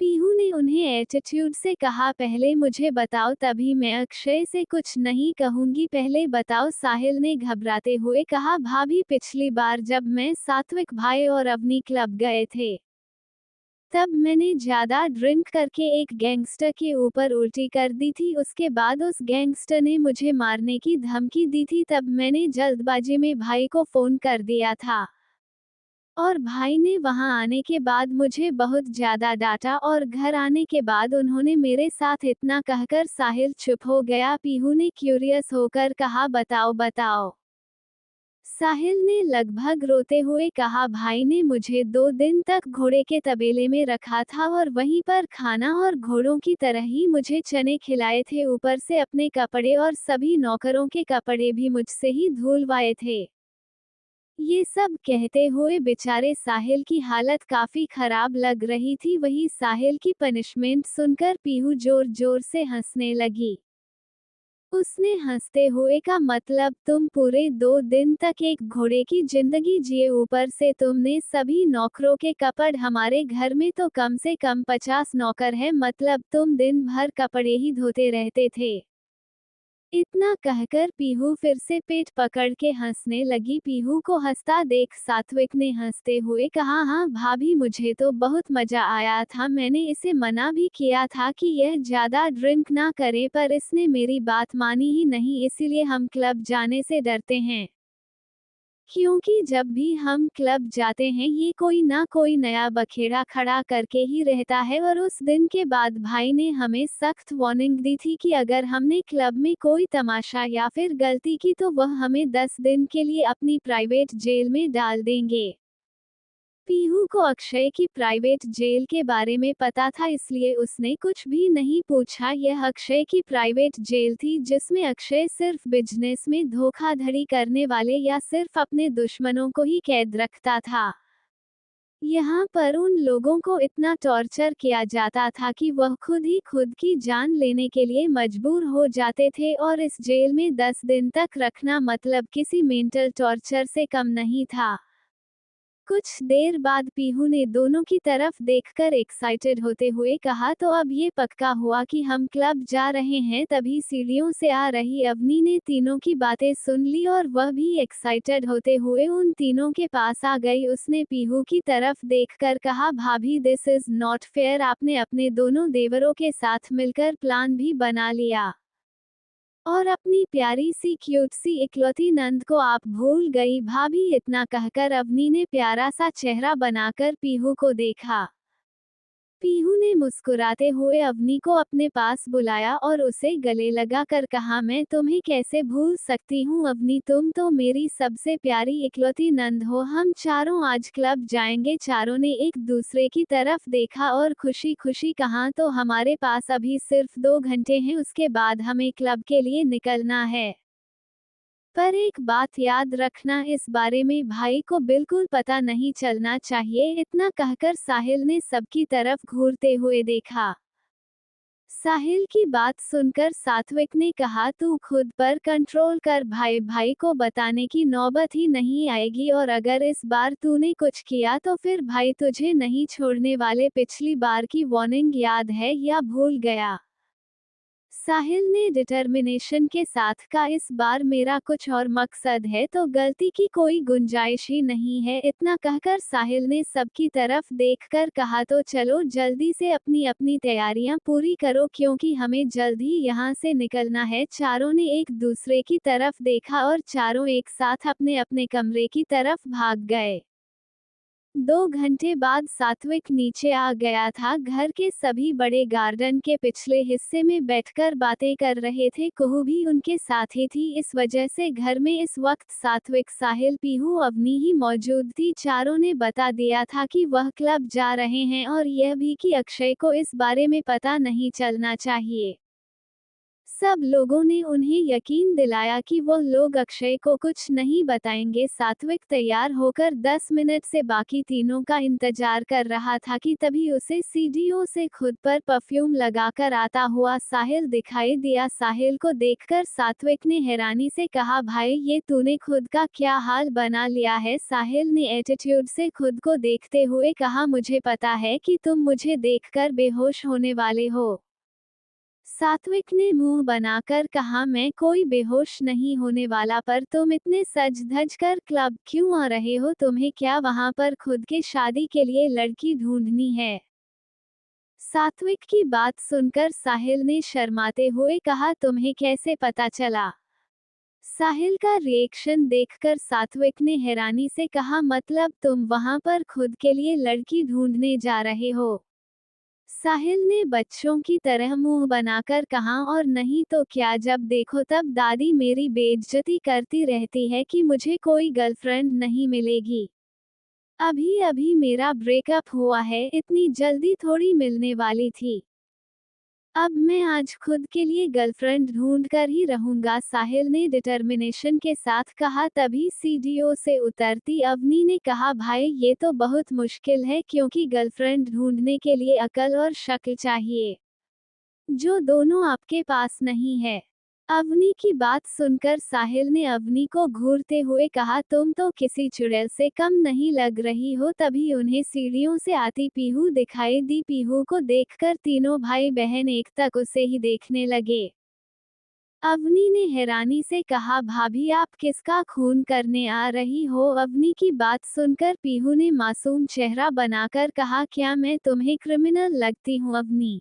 पीहू ने उन्हें एटीट्यूड से कहा, पहले मुझे बताओ तभी मैं अक्षय से कुछ नहीं कहूंगी, पहले बताओ। साहिल ने घबराते हुए कहा, भाभी पिछली बार जब मैं सात्विक भाई और अवनी क्लब गए थे, तब मैंने ज्यादा ड्रिंक करके एक गैंगस्टर के ऊपर उल्टी कर दी थी। उसके बाद उस गैंगस्टर ने मुझे मारने की धमकी दी थी। तब मैंने जल्दबाजी में भाई को फोन कर दिया था और भाई ने वहां आने के बाद मुझे बहुत ज्यादा डांटा और घर आने के बाद उन्होंने मेरे साथ इतना कहकर साहिल चुप हो गया। पीहू ने क्यूरियस होकर कहा, बताओ बताओ। साहिल ने लगभग रोते हुए कहा, भाई ने मुझे 2 दिन तक घोड़े के तबेले में रखा था और वहीं पर खाना और घोड़ों की तरह ही मुझे चने खिलाए थे। ऊपर से अपने कपड़े और सभी नौकरों के कपड़े भी मुझसे ही धुलवाए थे। ये सब कहते हुए बेचारे साहिल की हालत काफी खराब लग रही थी। वही साहिल की पनिशमेंट सुनकर पीहू जोर जोर से हंसने लगी। उसने हंसते हुए कहा, मतलब तुम पूरे 2 दिन तक एक घोड़े की जिंदगी जिए, ऊपर से तुमने सभी नौकरों के कपड़? हमारे घर में तो कम से कम 50 नौकर हैं, मतलब तुम दिन भर कपड़े ही धोते रहते थे। इतना कहकर पीहू फिर से पेट पकड़ के हंसने लगी। पीहू को हंसता देख सात्विक ने हंसते हुए कहा, हाँ भाभी मुझे तो बहुत मजा आया था, मैंने इसे मना भी किया था कि यह ज्यादा ड्रिंक ना करे, पर इसने मेरी बात मानी ही नहीं, इसीलिए हम क्लब जाने से डरते हैं। क्योंकि जब भी हम क्लब जाते हैं ये कोई ना कोई नया बखेड़ा खड़ा करके ही रहता है और उस दिन के बाद भाई ने हमें सख्त वार्निंग दी थी कि अगर हमने क्लब में कोई तमाशा या फिर गलती की तो वह हमें 10 दिन के लिए अपनी प्राइवेट जेल में डाल देंगे। पीहू को अक्षय की प्राइवेट जेल के बारे में पता था, इसलिए उसने कुछ भी नहीं पूछा। यह अक्षय की प्राइवेट जेल थी जिसमें अक्षय सिर्फ बिजनेस में धोखाधड़ी करने वाले या सिर्फ अपने दुश्मनों को ही कैद रखता था। यहाँ पर उन लोगों को इतना टॉर्चर किया जाता था कि वह खुद ही खुद की जान लेने के लिए मजबूर हो जाते थे, और इस जेल में 10 दिन तक रखना मतलब किसी मेंटल टॉर्चर से कम नहीं था। कुछ देर बाद पीहू ने दोनों की तरफ देखकर एक्साइटेड होते हुए कहा, तो अब ये पक्का हुआ कि हम क्लब जा रहे हैं। तभी सीढ़ियों से आ रही अवनी ने तीनों की बातें सुन ली और वह भी एक्साइटेड होते हुए उन तीनों के पास आ गई। उसने पीहू की तरफ देखकर कहा, भाभी दिस इज नॉट फेयर, आपने अपने दोनों देवरों के साथ मिलकर प्लान भी बना लिया और अपनी प्यारी सी क्यूट सी इकलौती नंद को आप भूल गई भाभी। इतना कहकर अवनी ने प्यारा सा चेहरा बनाकर पीहू को देखा। पीहू ने मुस्कुराते हुए अवनी को अपने पास बुलाया और उसे गले लगाकर कहा, मैं तुम्हें कैसे भूल सकती हूँ अवनी, तुम तो मेरी सबसे प्यारी इकलौती नंद हो। हम चारों आज क्लब जाएंगे। चारों ने एक दूसरे की तरफ देखा और खुशी खुशी कहा, तो हमारे पास अभी सिर्फ 2 घंटे हैं, उसके बाद हमें क्लब के लिए निकलना है। पर एक बात याद रखना, इस बारे में भाई को बिल्कुल पता नहीं चलना चाहिए। इतना कहकर साहिल ने सबकी तरफ घूरते हुए देखा। साहिल की बात सुनकर सात्विक ने कहा, तू खुद पर कंट्रोल कर भाई, भाई को बताने की नौबत ही नहीं आएगी, और अगर इस बार तूने कुछ किया तो फिर भाई तुझे नहीं छोड़ने वाले। पिछली बार की वार्निंग याद है या भूल गया? साहिल ने डिटर्मिनेशन के साथ कहा, इस बार मेरा कुछ और मकसद है, तो गलती की कोई गुंजाइश ही नहीं है। इतना कहकर साहिल ने सबकी तरफ देखकर कहा, तो चलो जल्दी से अपनी अपनी तैयारियां पूरी करो क्योंकि हमें जल्द ही यहाँ से निकलना है। चारों ने एक दूसरे की तरफ देखा और चारों एक साथ अपने अपने कमरे की तरफ भाग गए। 2 घंटे बाद सात्विक नीचे आ गया था। घर के सभी बड़े गार्डन के पिछले हिस्से में बैठकर बातें कर रहे थे। कुहू भी उनके साथ ही थी, इस वजह से घर में इस वक्त सात्विक, साहिल, पीहू, अवनी ही मौजूद थी। चारों ने बता दिया था कि वह क्लब जा रहे हैं और यह भी कि अक्षय को इस बारे में पता नहीं चलना चाहिए। सब लोगों ने उन्हें यकीन दिलाया कि वो लोग अक्षय को कुछ नहीं बताएंगे। सात्विक तैयार होकर 10 मिनट से बाकी तीनों का इंतजार कर रहा था कि तभी उसे सीढ़ियों से खुद पर परफ्यूम लगाकर आता हुआ साहिल दिखाई दिया। साहिल को देखकर सात्विक ने हैरानी से कहा, भाई ये तूने खुद का क्या हाल बना लिया है? साहिल ने एटीट्यूड से खुद को देखते हुए कहा, मुझे पता है कि तुम मुझे देखकर बेहोश होने वाले हो। सात्विक ने मुंह बनाकर कहा, मैं कोई बेहोश नहीं होने वाला, पर तुम इतने सज धज कर क्लब क्यों आ रहे हो? तुम्हें क्या वहां पर खुद के शादी के लिए लड़की ढूंढनी है? सात्विक की बात सुनकर साहिल ने शर्माते हुए कहा, तुम्हें कैसे पता चला? साहिल का रिएक्शन देखकर सात्विक ने हैरानी से कहा, मतलब तुम वहां पर खुद के लिए लड़की ढूंढने जा रहे हो? साहिल ने बच्चों की तरह मुंह बनाकर कहा, और नहीं तो क्या, जब देखो तब दादी मेरी बेइज्जती करती रहती है कि मुझे कोई गर्लफ्रेंड नहीं मिलेगी। अभी अभी मेरा ब्रेकअप हुआ है, इतनी जल्दी थोड़ी मिलने वाली थी। अब मैं आज खुद के लिए गर्लफ्रेंड ढूंढ कर ही रहूंगा, साहिल ने डिटर्मिनेशन के साथ कहा। तभी सीढ़ियों से उतरती अवनी ने कहा, भाई ये तो बहुत मुश्किल है क्योंकि गर्लफ्रेंड ढूंढने के लिए अकल और शक्ल चाहिए, जो दोनों आपके पास नहीं है। अवनी की बात सुनकर साहिल ने अवनी को घूरते हुए कहा, तुम तो किसी चुड़ैल से कम नहीं लग रही हो। तभी उन्हें सीढ़ियों से आती पीहू दिखाई दी। पीहू को देखकर तीनों भाई बहन एक तक उसे ही देखने लगे। अवनी ने हैरानी से कहा, भाभी आप किसका खून करने आ रही हो? अवनी की बात सुनकर पीहू ने मासूम चेहरा बनाकर कहा, क्या मैं तुम्हें क्रिमिनल लगती हूँ? अवनी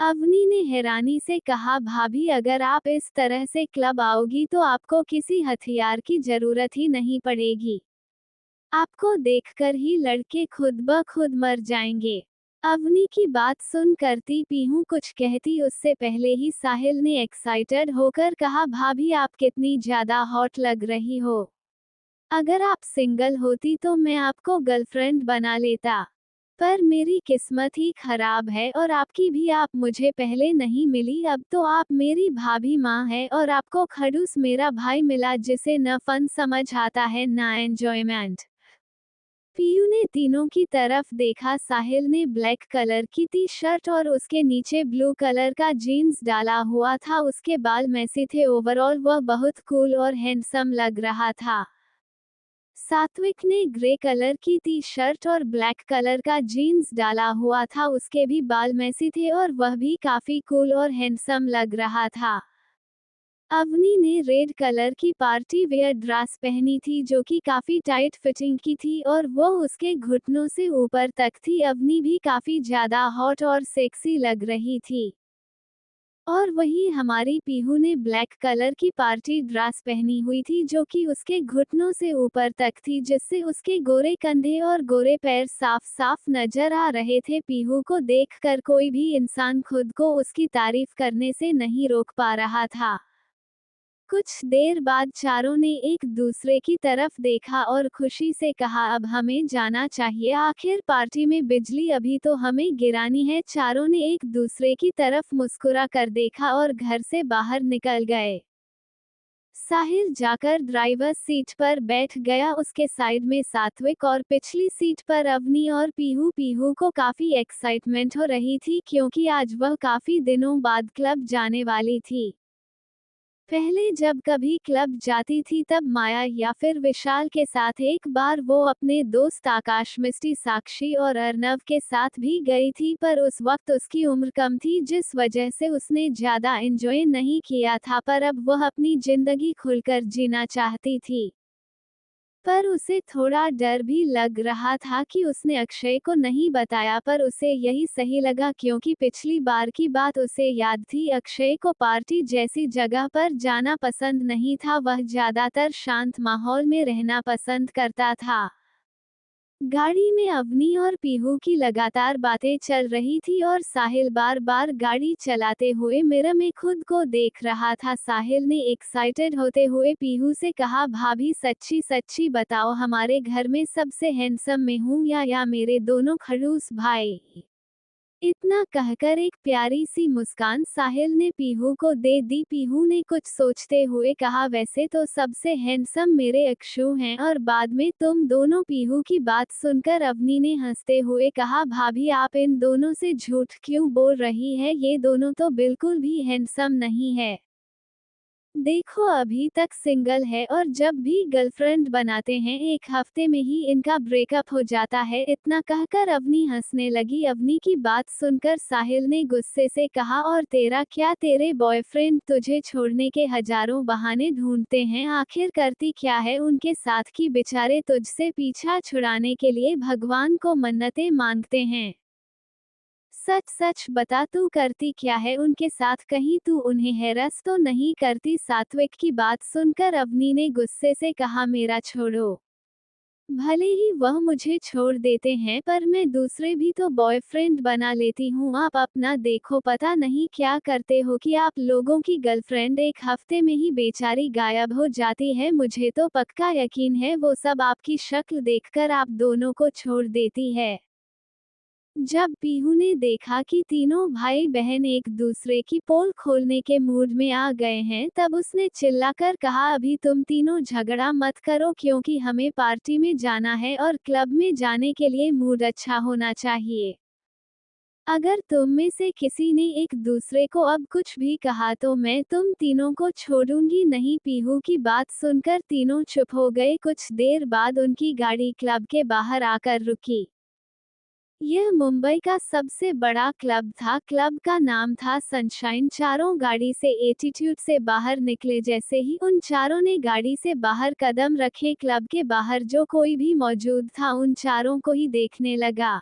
अवनी ने हैरानी से कहा, भाभी अगर आप इस तरह से क्लब आओगी तो आपको किसी हथियार की जरूरत ही नहीं पड़ेगी। आपको देखकर ही लड़के खुद ब खुद मर जाएंगे। अवनी की बात सुन करती पीहू कुछ कहती उससे पहले ही साहिल ने एक्साइटेड होकर कहा, भाभी आप कितनी ज्यादा हॉट लग रही हो। अगर आप सिंगल होती तो मैं आपको गर्लफ्रेंड बना लेता, पर मेरी किस्मत ही खराब है और आपकी भी, आप मुझे पहले नहीं मिली, अब तो आप मेरी भाभी माँ है और आपको खड़ूस मेरा भाई मिला जिसे न फन समझ आता है न एंजॉयमेंट। पीयू ने तीनों की तरफ देखा। साहिल ने ब्लैक कलर की टी शर्ट और उसके नीचे ब्लू कलर का जीन्स डाला हुआ था। उसके बाल मैसी थे। ओवरऑल वह बहुत कूल और हैंडसम लग रहा था। सात्विक ने ग्रे कलर की टी शर्ट और ब्लैक कलर का जीन्स डाला हुआ था। उसके भी बाल मैसी थे और वह भी काफी कूल और हैंडसम लग रहा था। अवनी ने रेड कलर की पार्टी वेयर ड्रेस पहनी थी जो कि काफी टाइट फिटिंग की थी और वो उसके घुटनों से ऊपर तक थी। अवनी भी काफी ज्यादा हॉट और सेक्सी लग रही थी। और वहीं हमारी पीहू ने ब्लैक कलर की पार्टी ड्रेस पहनी हुई थी जो कि उसके घुटनों से ऊपर तक थी, जिससे उसके गोरे कंधे और गोरे पैर साफ साफ नजर आ रहे थे। पीहू को देखकर कोई भी इंसान खुद को उसकी तारीफ करने से नहीं रोक पा रहा था। कुछ देर बाद चारों ने एक दूसरे की तरफ देखा और खुशी से कहा, अब हमें जाना चाहिए, आखिर पार्टी में बिजली अभी तो हमें गिरानी है। चारों ने एक दूसरे की तरफ मुस्कुरा कर देखा और घर से बाहर निकल गए। साहिल जाकर ड्राइवर सीट पर बैठ गया। उसके साइड में सात्विक और पिछली सीट पर अवनी और पीहू। पीहू को काफी एक्साइटमेंट हो रही थी क्योंकि आज वह काफी दिनों बाद क्लब जाने वाली थी। पहले जब कभी क्लब जाती थी तब माया या फिर विशाल के साथ, एक बार वो अपने दोस्त आकाश, मिस्टी, साक्षी और अर्नव के साथ भी गई थी, पर उस वक्त उसकी उम्र कम थी जिस वजह से उसने ज्यादा एंजॉय नहीं किया था। पर अब वह अपनी जिंदगी खुलकर जीना चाहती थी। पर उसे थोड़ा डर भी लग रहा था कि उसने अक्षय को नहीं बताया, पर उसे यही सही लगा क्योंकि पिछली बार की बात उसे याद थी। अक्षय को पार्टी जैसी जगह पर जाना पसंद नहीं था, वह ज्यादातर शांत माहौल में रहना पसंद करता था। गाड़ी में अवनी और पीहू की लगातार बातें चल रही थी और साहिल बार बार गाड़ी चलाते हुए मिरर में खुद को देख रहा था। साहिल ने एक्साइटेड होते हुए पीहू से कहा, भाभी सच्ची सच्ची बताओ, हमारे घर में सबसे हैंडसम मैं हूँ या मेरे दोनों खड़ूस भाई? इतना कहकर एक प्यारी सी मुस्कान साहिल ने पीहू को दे दी। पीहू ने कुछ सोचते हुए कहा, वैसे तो सबसे हैंडसम मेरे अक्षु हैं। और बाद में तुम दोनों? पीहू की बात सुनकर अवनी ने हंसते हुए कहा, भाभी आप इन दोनों से झूठ क्यों बोल रही है? ये दोनों तो बिल्कुल भी हैंडसम नहीं है। देखो अभी तक सिंगल है और जब भी गर्लफ्रेंड बनाते हैं एक हफ्ते में ही इनका ब्रेकअप हो जाता है। इतना कहकर अवनी हंसने लगी। अवनी की बात सुनकर साहिल ने गुस्से से कहा, और तेरा क्या? तेरे बॉयफ्रेंड तुझे छोड़ने के हजारों बहाने ढूंढते हैं, आखिर करती क्या है उनके साथ कि बेचारे तुझसे पीछा छुड़ाने के लिए भगवान को मन्नतें मांगते हैं। सच सच बता, तू करती क्या है उनके साथ? कहीं तू उन्हें हैरस तो नहीं करती? सात्विक की बात सुनकर अवनी ने गुस्से से कहा, मेरा छोड़ो। भले ही वह मुझे छोड़ देते हैं पर मैं दूसरे भी तो बॉयफ्रेंड बना लेती हूँ। आप अपना देखो, पता नहीं क्या करते हो कि आप लोगों की गर्लफ्रेंड एक हफ्ते में ही बेचारी गायब हो जाती है। मुझे तो पक्का यकीन है वो सब आपकी शक्ल देखकर आप दोनों को छोड़ देती है। जब पीहू ने देखा कि तीनों भाई बहन एक दूसरे की पोल खोलने के मूड में आ गए हैं, तब उसने चिल्लाकर कहा, अभी तुम तीनों झगड़ा मत करो क्योंकि हमें पार्टी में जाना है और क्लब में जाने के लिए मूड अच्छा होना चाहिए। अगर तुम में से किसी ने एक दूसरे को अब कुछ भी कहा तो मैं तुम तीनों को छोड़ूंगी नहीं। पीहू की बात सुनकर तीनों चुप हो गए। कुछ देर बाद उनकी गाड़ी क्लब के बाहर आकर रुकी। यह मुंबई का सबसे बड़ा क्लब था। क्लब का नाम था सनशाइन। चारों गाड़ी से एटीट्यूड से बाहर निकले। जैसे ही उन चारों ने गाड़ी से बाहर कदम रखे, क्लब के बाहर जो कोई भी मौजूद था उन चारों को ही देखने लगा।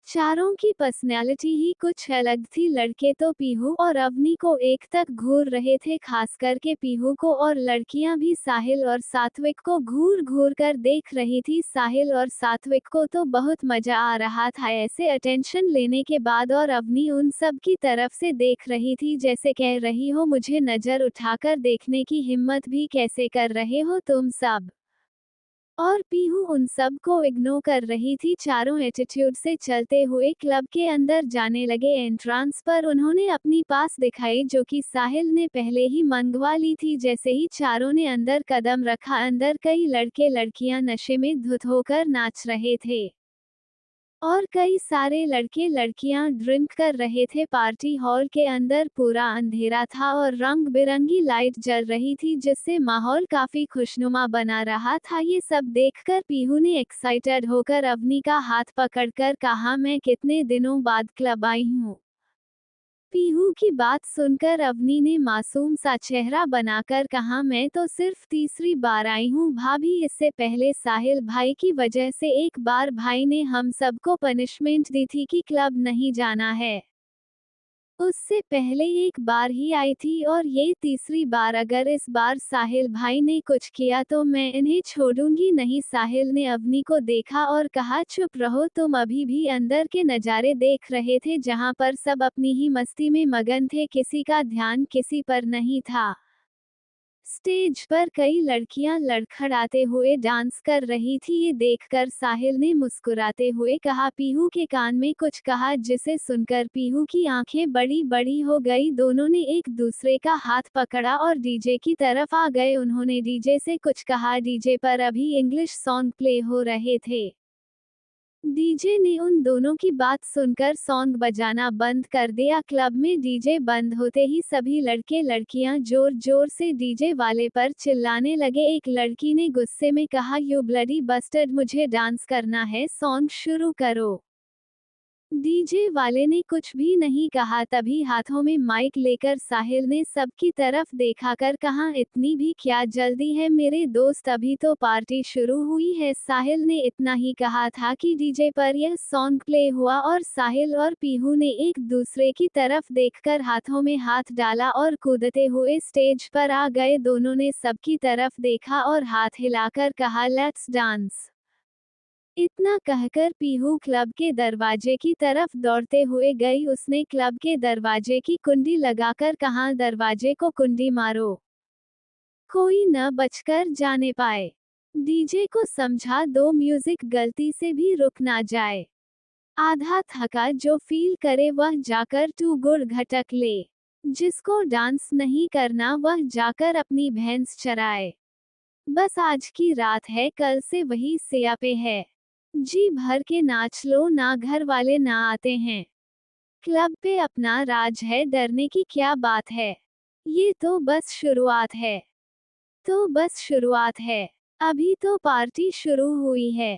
चारों की पर्सनैलिटी ही कुछ अलग थी। लड़के तो पीहू और अवनी को एक तक घूर रहे थे, खास करके पीहू को, और लड़कियां भी साहिल और सात्विक को घूर घूर कर देख रही थी। साहिल और सात्विक को तो बहुत मजा आ रहा था ऐसे अटेंशन लेने के बाद, और अवनी उन सब की तरफ से देख रही थी जैसे कह रही हो मुझे नजर उठाकर देखने की हिम्मत भी कैसे कर रहे हो तुम सब। और पीहू उन सब को इग्नोर कर रही थी। चारों एटीट्यूड से चलते हुए क्लब के अंदर जाने लगे। एंट्रांस पर उन्होंने अपनी पास दिखाई जो कि साहिल ने पहले ही मंगवा ली थी। जैसे ही चारों ने अंदर कदम रखा, अंदर कई लड़के लड़कियां नशे में धुत होकर नाच रहे थे और कई सारे लड़के लड़कियां ड्रिंक कर रहे थे। पार्टी हॉल के अंदर पूरा अंधेरा था और रंग बिरंगी लाइट जल रही थी जिससे माहौल काफी खुशनुमा बना रहा था। ये सब देखकर पीहू ने एक्साइटेड होकर अवनी का हाथ पकड़कर कहा, मैं कितने दिनों बाद क्लब आई हूँ। पीहू की बात सुनकर अवनी ने मासूम सा चेहरा बनाकर कहा, मैं तो सिर्फ तीसरी बार आई हूँ भाभी। इससे पहले साहिल भाई की वजह से एक बार भाई ने हम सबको पनिशमेंट दी थी कि क्लब नहीं जाना है। उससे पहले एक बार ही आई थी और ये तीसरी बार। अगर इस बार साहिल भाई ने कुछ किया तो मैं इन्हें छोड़ूंगी नहीं। साहिल ने अवनी को देखा और कहा, चुप रहो, तुम अभी भी अंदर के नज़ारे देख रहे थे जहां पर सब अपनी ही मस्ती में मगन थे, किसी का ध्यान किसी पर नहीं था। स्टेज पर कई लड़कियां लड़खड़ाते हुए डांस कर रही थी। ये देखकर साहिल ने मुस्कुराते हुए कहा, पीहू के कान में कुछ कहा जिसे सुनकर पीहू की आंखें बड़ी बड़ी हो गई। दोनों ने एक दूसरे का हाथ पकड़ा और डीजे की तरफ आ गए। उन्होंने डीजे से कुछ कहा। डीजे पर अभी इंग्लिश सॉन्ग प्ले हो रहे थे। डीजे ने उन दोनों की बात सुनकर सॉन्ग बजाना बंद कर दिया। क्लब में डीजे बंद होते ही सभी लड़के लड़कियां जोर जोर से डीजे वाले पर चिल्लाने लगे। एक लड़की ने गुस्से में कहा, यू ब्लडी बस्टर्ड, मुझे डांस करना है, सॉन्ग शुरू करो। डीजे वाले ने कुछ भी नहीं कहा। तभी हाथों में माइक लेकर साहिल ने सबकी तरफ देखाकर कहा, इतनी भी क्या जल्दी है मेरे दोस्त, अभी तो पार्टी शुरू हुई है। साहिल ने इतना ही कहा था कि डीजे पर यह सॉन्ग प्ले हुआ और साहिल और पीहू ने एक दूसरे की तरफ देखकर हाथों में हाथ डाला और कूदते हुए स्टेज पर आ गए। दोनों ने सबकी तरफ देखा और हाथ हिलाकर कहा, लेट्स डांस। इतना कहकर पीहू क्लब के दरवाजे की तरफ दौड़ते हुए गई। उसने क्लब के दरवाजे की कुंडी लगाकर कहा, दरवाजे को कुंडी मारो, कोई न बचकर जाने पाए। डीजे को समझा दो, म्यूजिक गलती से भी रुक ना जाए। आधा थका जो फील करे वह जाकर टू गुड़ घटक ले। जिसको डांस नहीं करना वह जाकर अपनी भैंस चराए। बस आज की रात है, कल से वही स्यापे है। जी भर के नाच लो ना, घर वाले ना आते हैं। क्लब पे अपना राज है, डरने की क्या बात है। ये तो बस शुरुआत है। तो बस शुरुआत है। अभी तो पार्टी शुरू हुई है।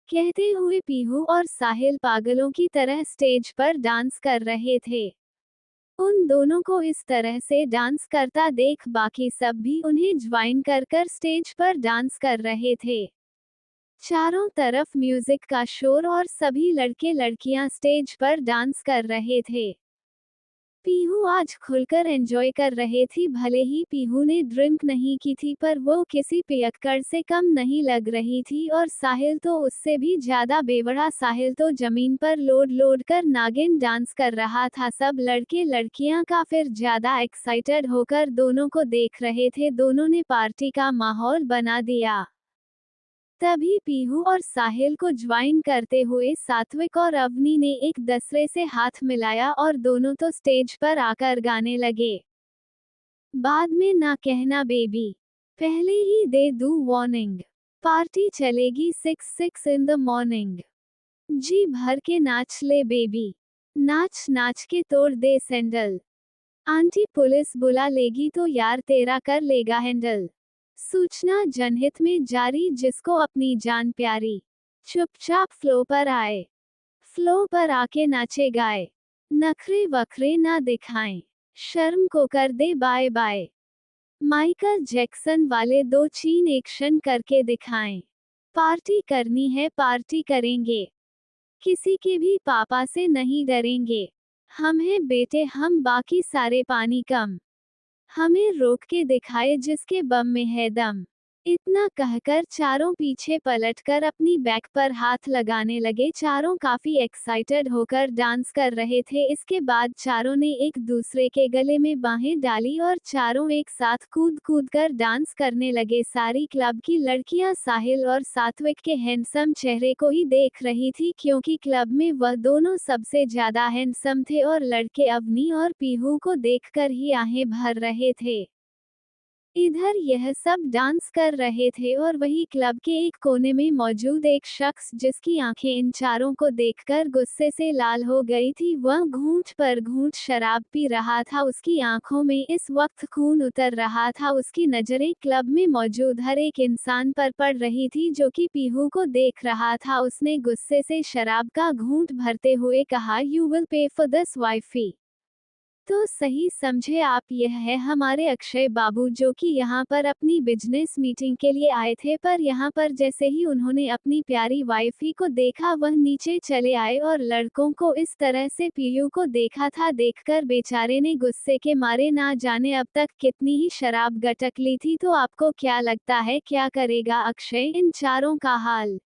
कहते हुए पीहू और साहिल पागलों की तरह स्टेज पर डांस कर रहे थे। उन दोनों को इस तरह से डांस करता देख बाकी सब भी उन्हें ज्वाइन कर स्टेज पर डांस कर रहे थे। चारों तरफ म्यूजिक का शोर और सभी लड़के लड़कियां स्टेज पर डांस कर रहे थे। पीहू आज खुलकर एंजॉय कर रहे थी। भले ही पीहू ने ड्रिंक नहीं की थी पर वो किसी पियक्कड़ से कम नहीं लग रही थी, और साहिल तो उससे भी ज्यादा बेवड़ा। साहिल तो जमीन पर लोड लोड कर नागिन डांस कर रहा था। सब लड़के लड़कियां का फिर ज्यादा एक्साइटेड होकर दोनों को देख रहे थे। दोनों ने पार्टी का माहौल बना दिया। तभी पीहू और साहिल को ज्वाइन करते हुए सात्विक और अवनी ने एक दूसरे से हाथ मिलाया और दोनों तो स्टेज पर आकर गाने लगे। बाद में ना कहना बेबी, पहले ही दे दूं वार्निंग, पार्टी चलेगी 6 इन द मॉर्निंग। जी भर के नाच ले बेबी, नाच नाच के तोड़ दे सैंडल। आंटी पुलिस बुला लेगी तो यार तेरा कर लेगा हैंडल। सूचना जनहित में जारी, जिसको अपनी जान प्यारी, चुपचाप फ्लो पर आए, फ्लो पर आके नाचे गाए। नखरे वखरे ना दिखाएं, शर्म को कर दे बाय बाय। माइकल जैक्सन वाले 2 चीन एक्शन करके दिखाएं। पार्टी करनी है, पार्टी करेंगे। किसी के भी पापा से नहीं डरेंगे। हम हैं बेटे, हम बाकी सारे पानी कम। हमें रोक के दिखाए जिसके बम में है दम। इतना कहकर चारों पीछे पलटकर अपनी बैक पर हाथ लगाने लगे। चारों काफी एक्साइटेड होकर डांस कर रहे थे। इसके बाद चारों ने एक दूसरे के गले में बाहें डाली और चारों एक साथ कूद कूद कर डांस करने लगे। सारी क्लब की लड़कियां साहिल और सात्विक के हैंडसम चेहरे को ही देख रही थी, क्योंकि क्लब में वह दोनों सबसे ज्यादा हैंडसम थे और लड़के अवनी और पीहू को देखकर ही आहें भर रहे थे। इधर यह सब डांस कर रहे थे और वही क्लब के एक कोने में मौजूद एक शख्स, जिसकी आंखें इन चारों को देखकर गुस्से से लाल हो गई थी, वह घूंट पर घूंट शराब पी रहा था। उसकी आंखों में इस वक्त खून उतर रहा था। उसकी नजरें क्लब में मौजूद हर एक इंसान पर पड़ रही थी जो कि पीहू को देख रहा था। उसने गुस्से से शराब का घूंट भरते हुए कहा, you will pay for this wifey. तो सही समझे आप, यह है हमारे अक्षय बाबू, जो कि यहाँ पर अपनी बिजनेस मीटिंग के लिए आए थे। पर यहाँ पर जैसे ही उन्होंने अपनी प्यारी वाइफी को देखा, वह नीचे चले आए और लड़कों को इस तरह से पीयू को देखा था। देखकर बेचारे ने गुस्से के मारे ना जाने अब तक कितनी ही शराब गटक ली थी। तो आपको क्या लगता है क्या करेगा अक्षय इन चारों का हाल?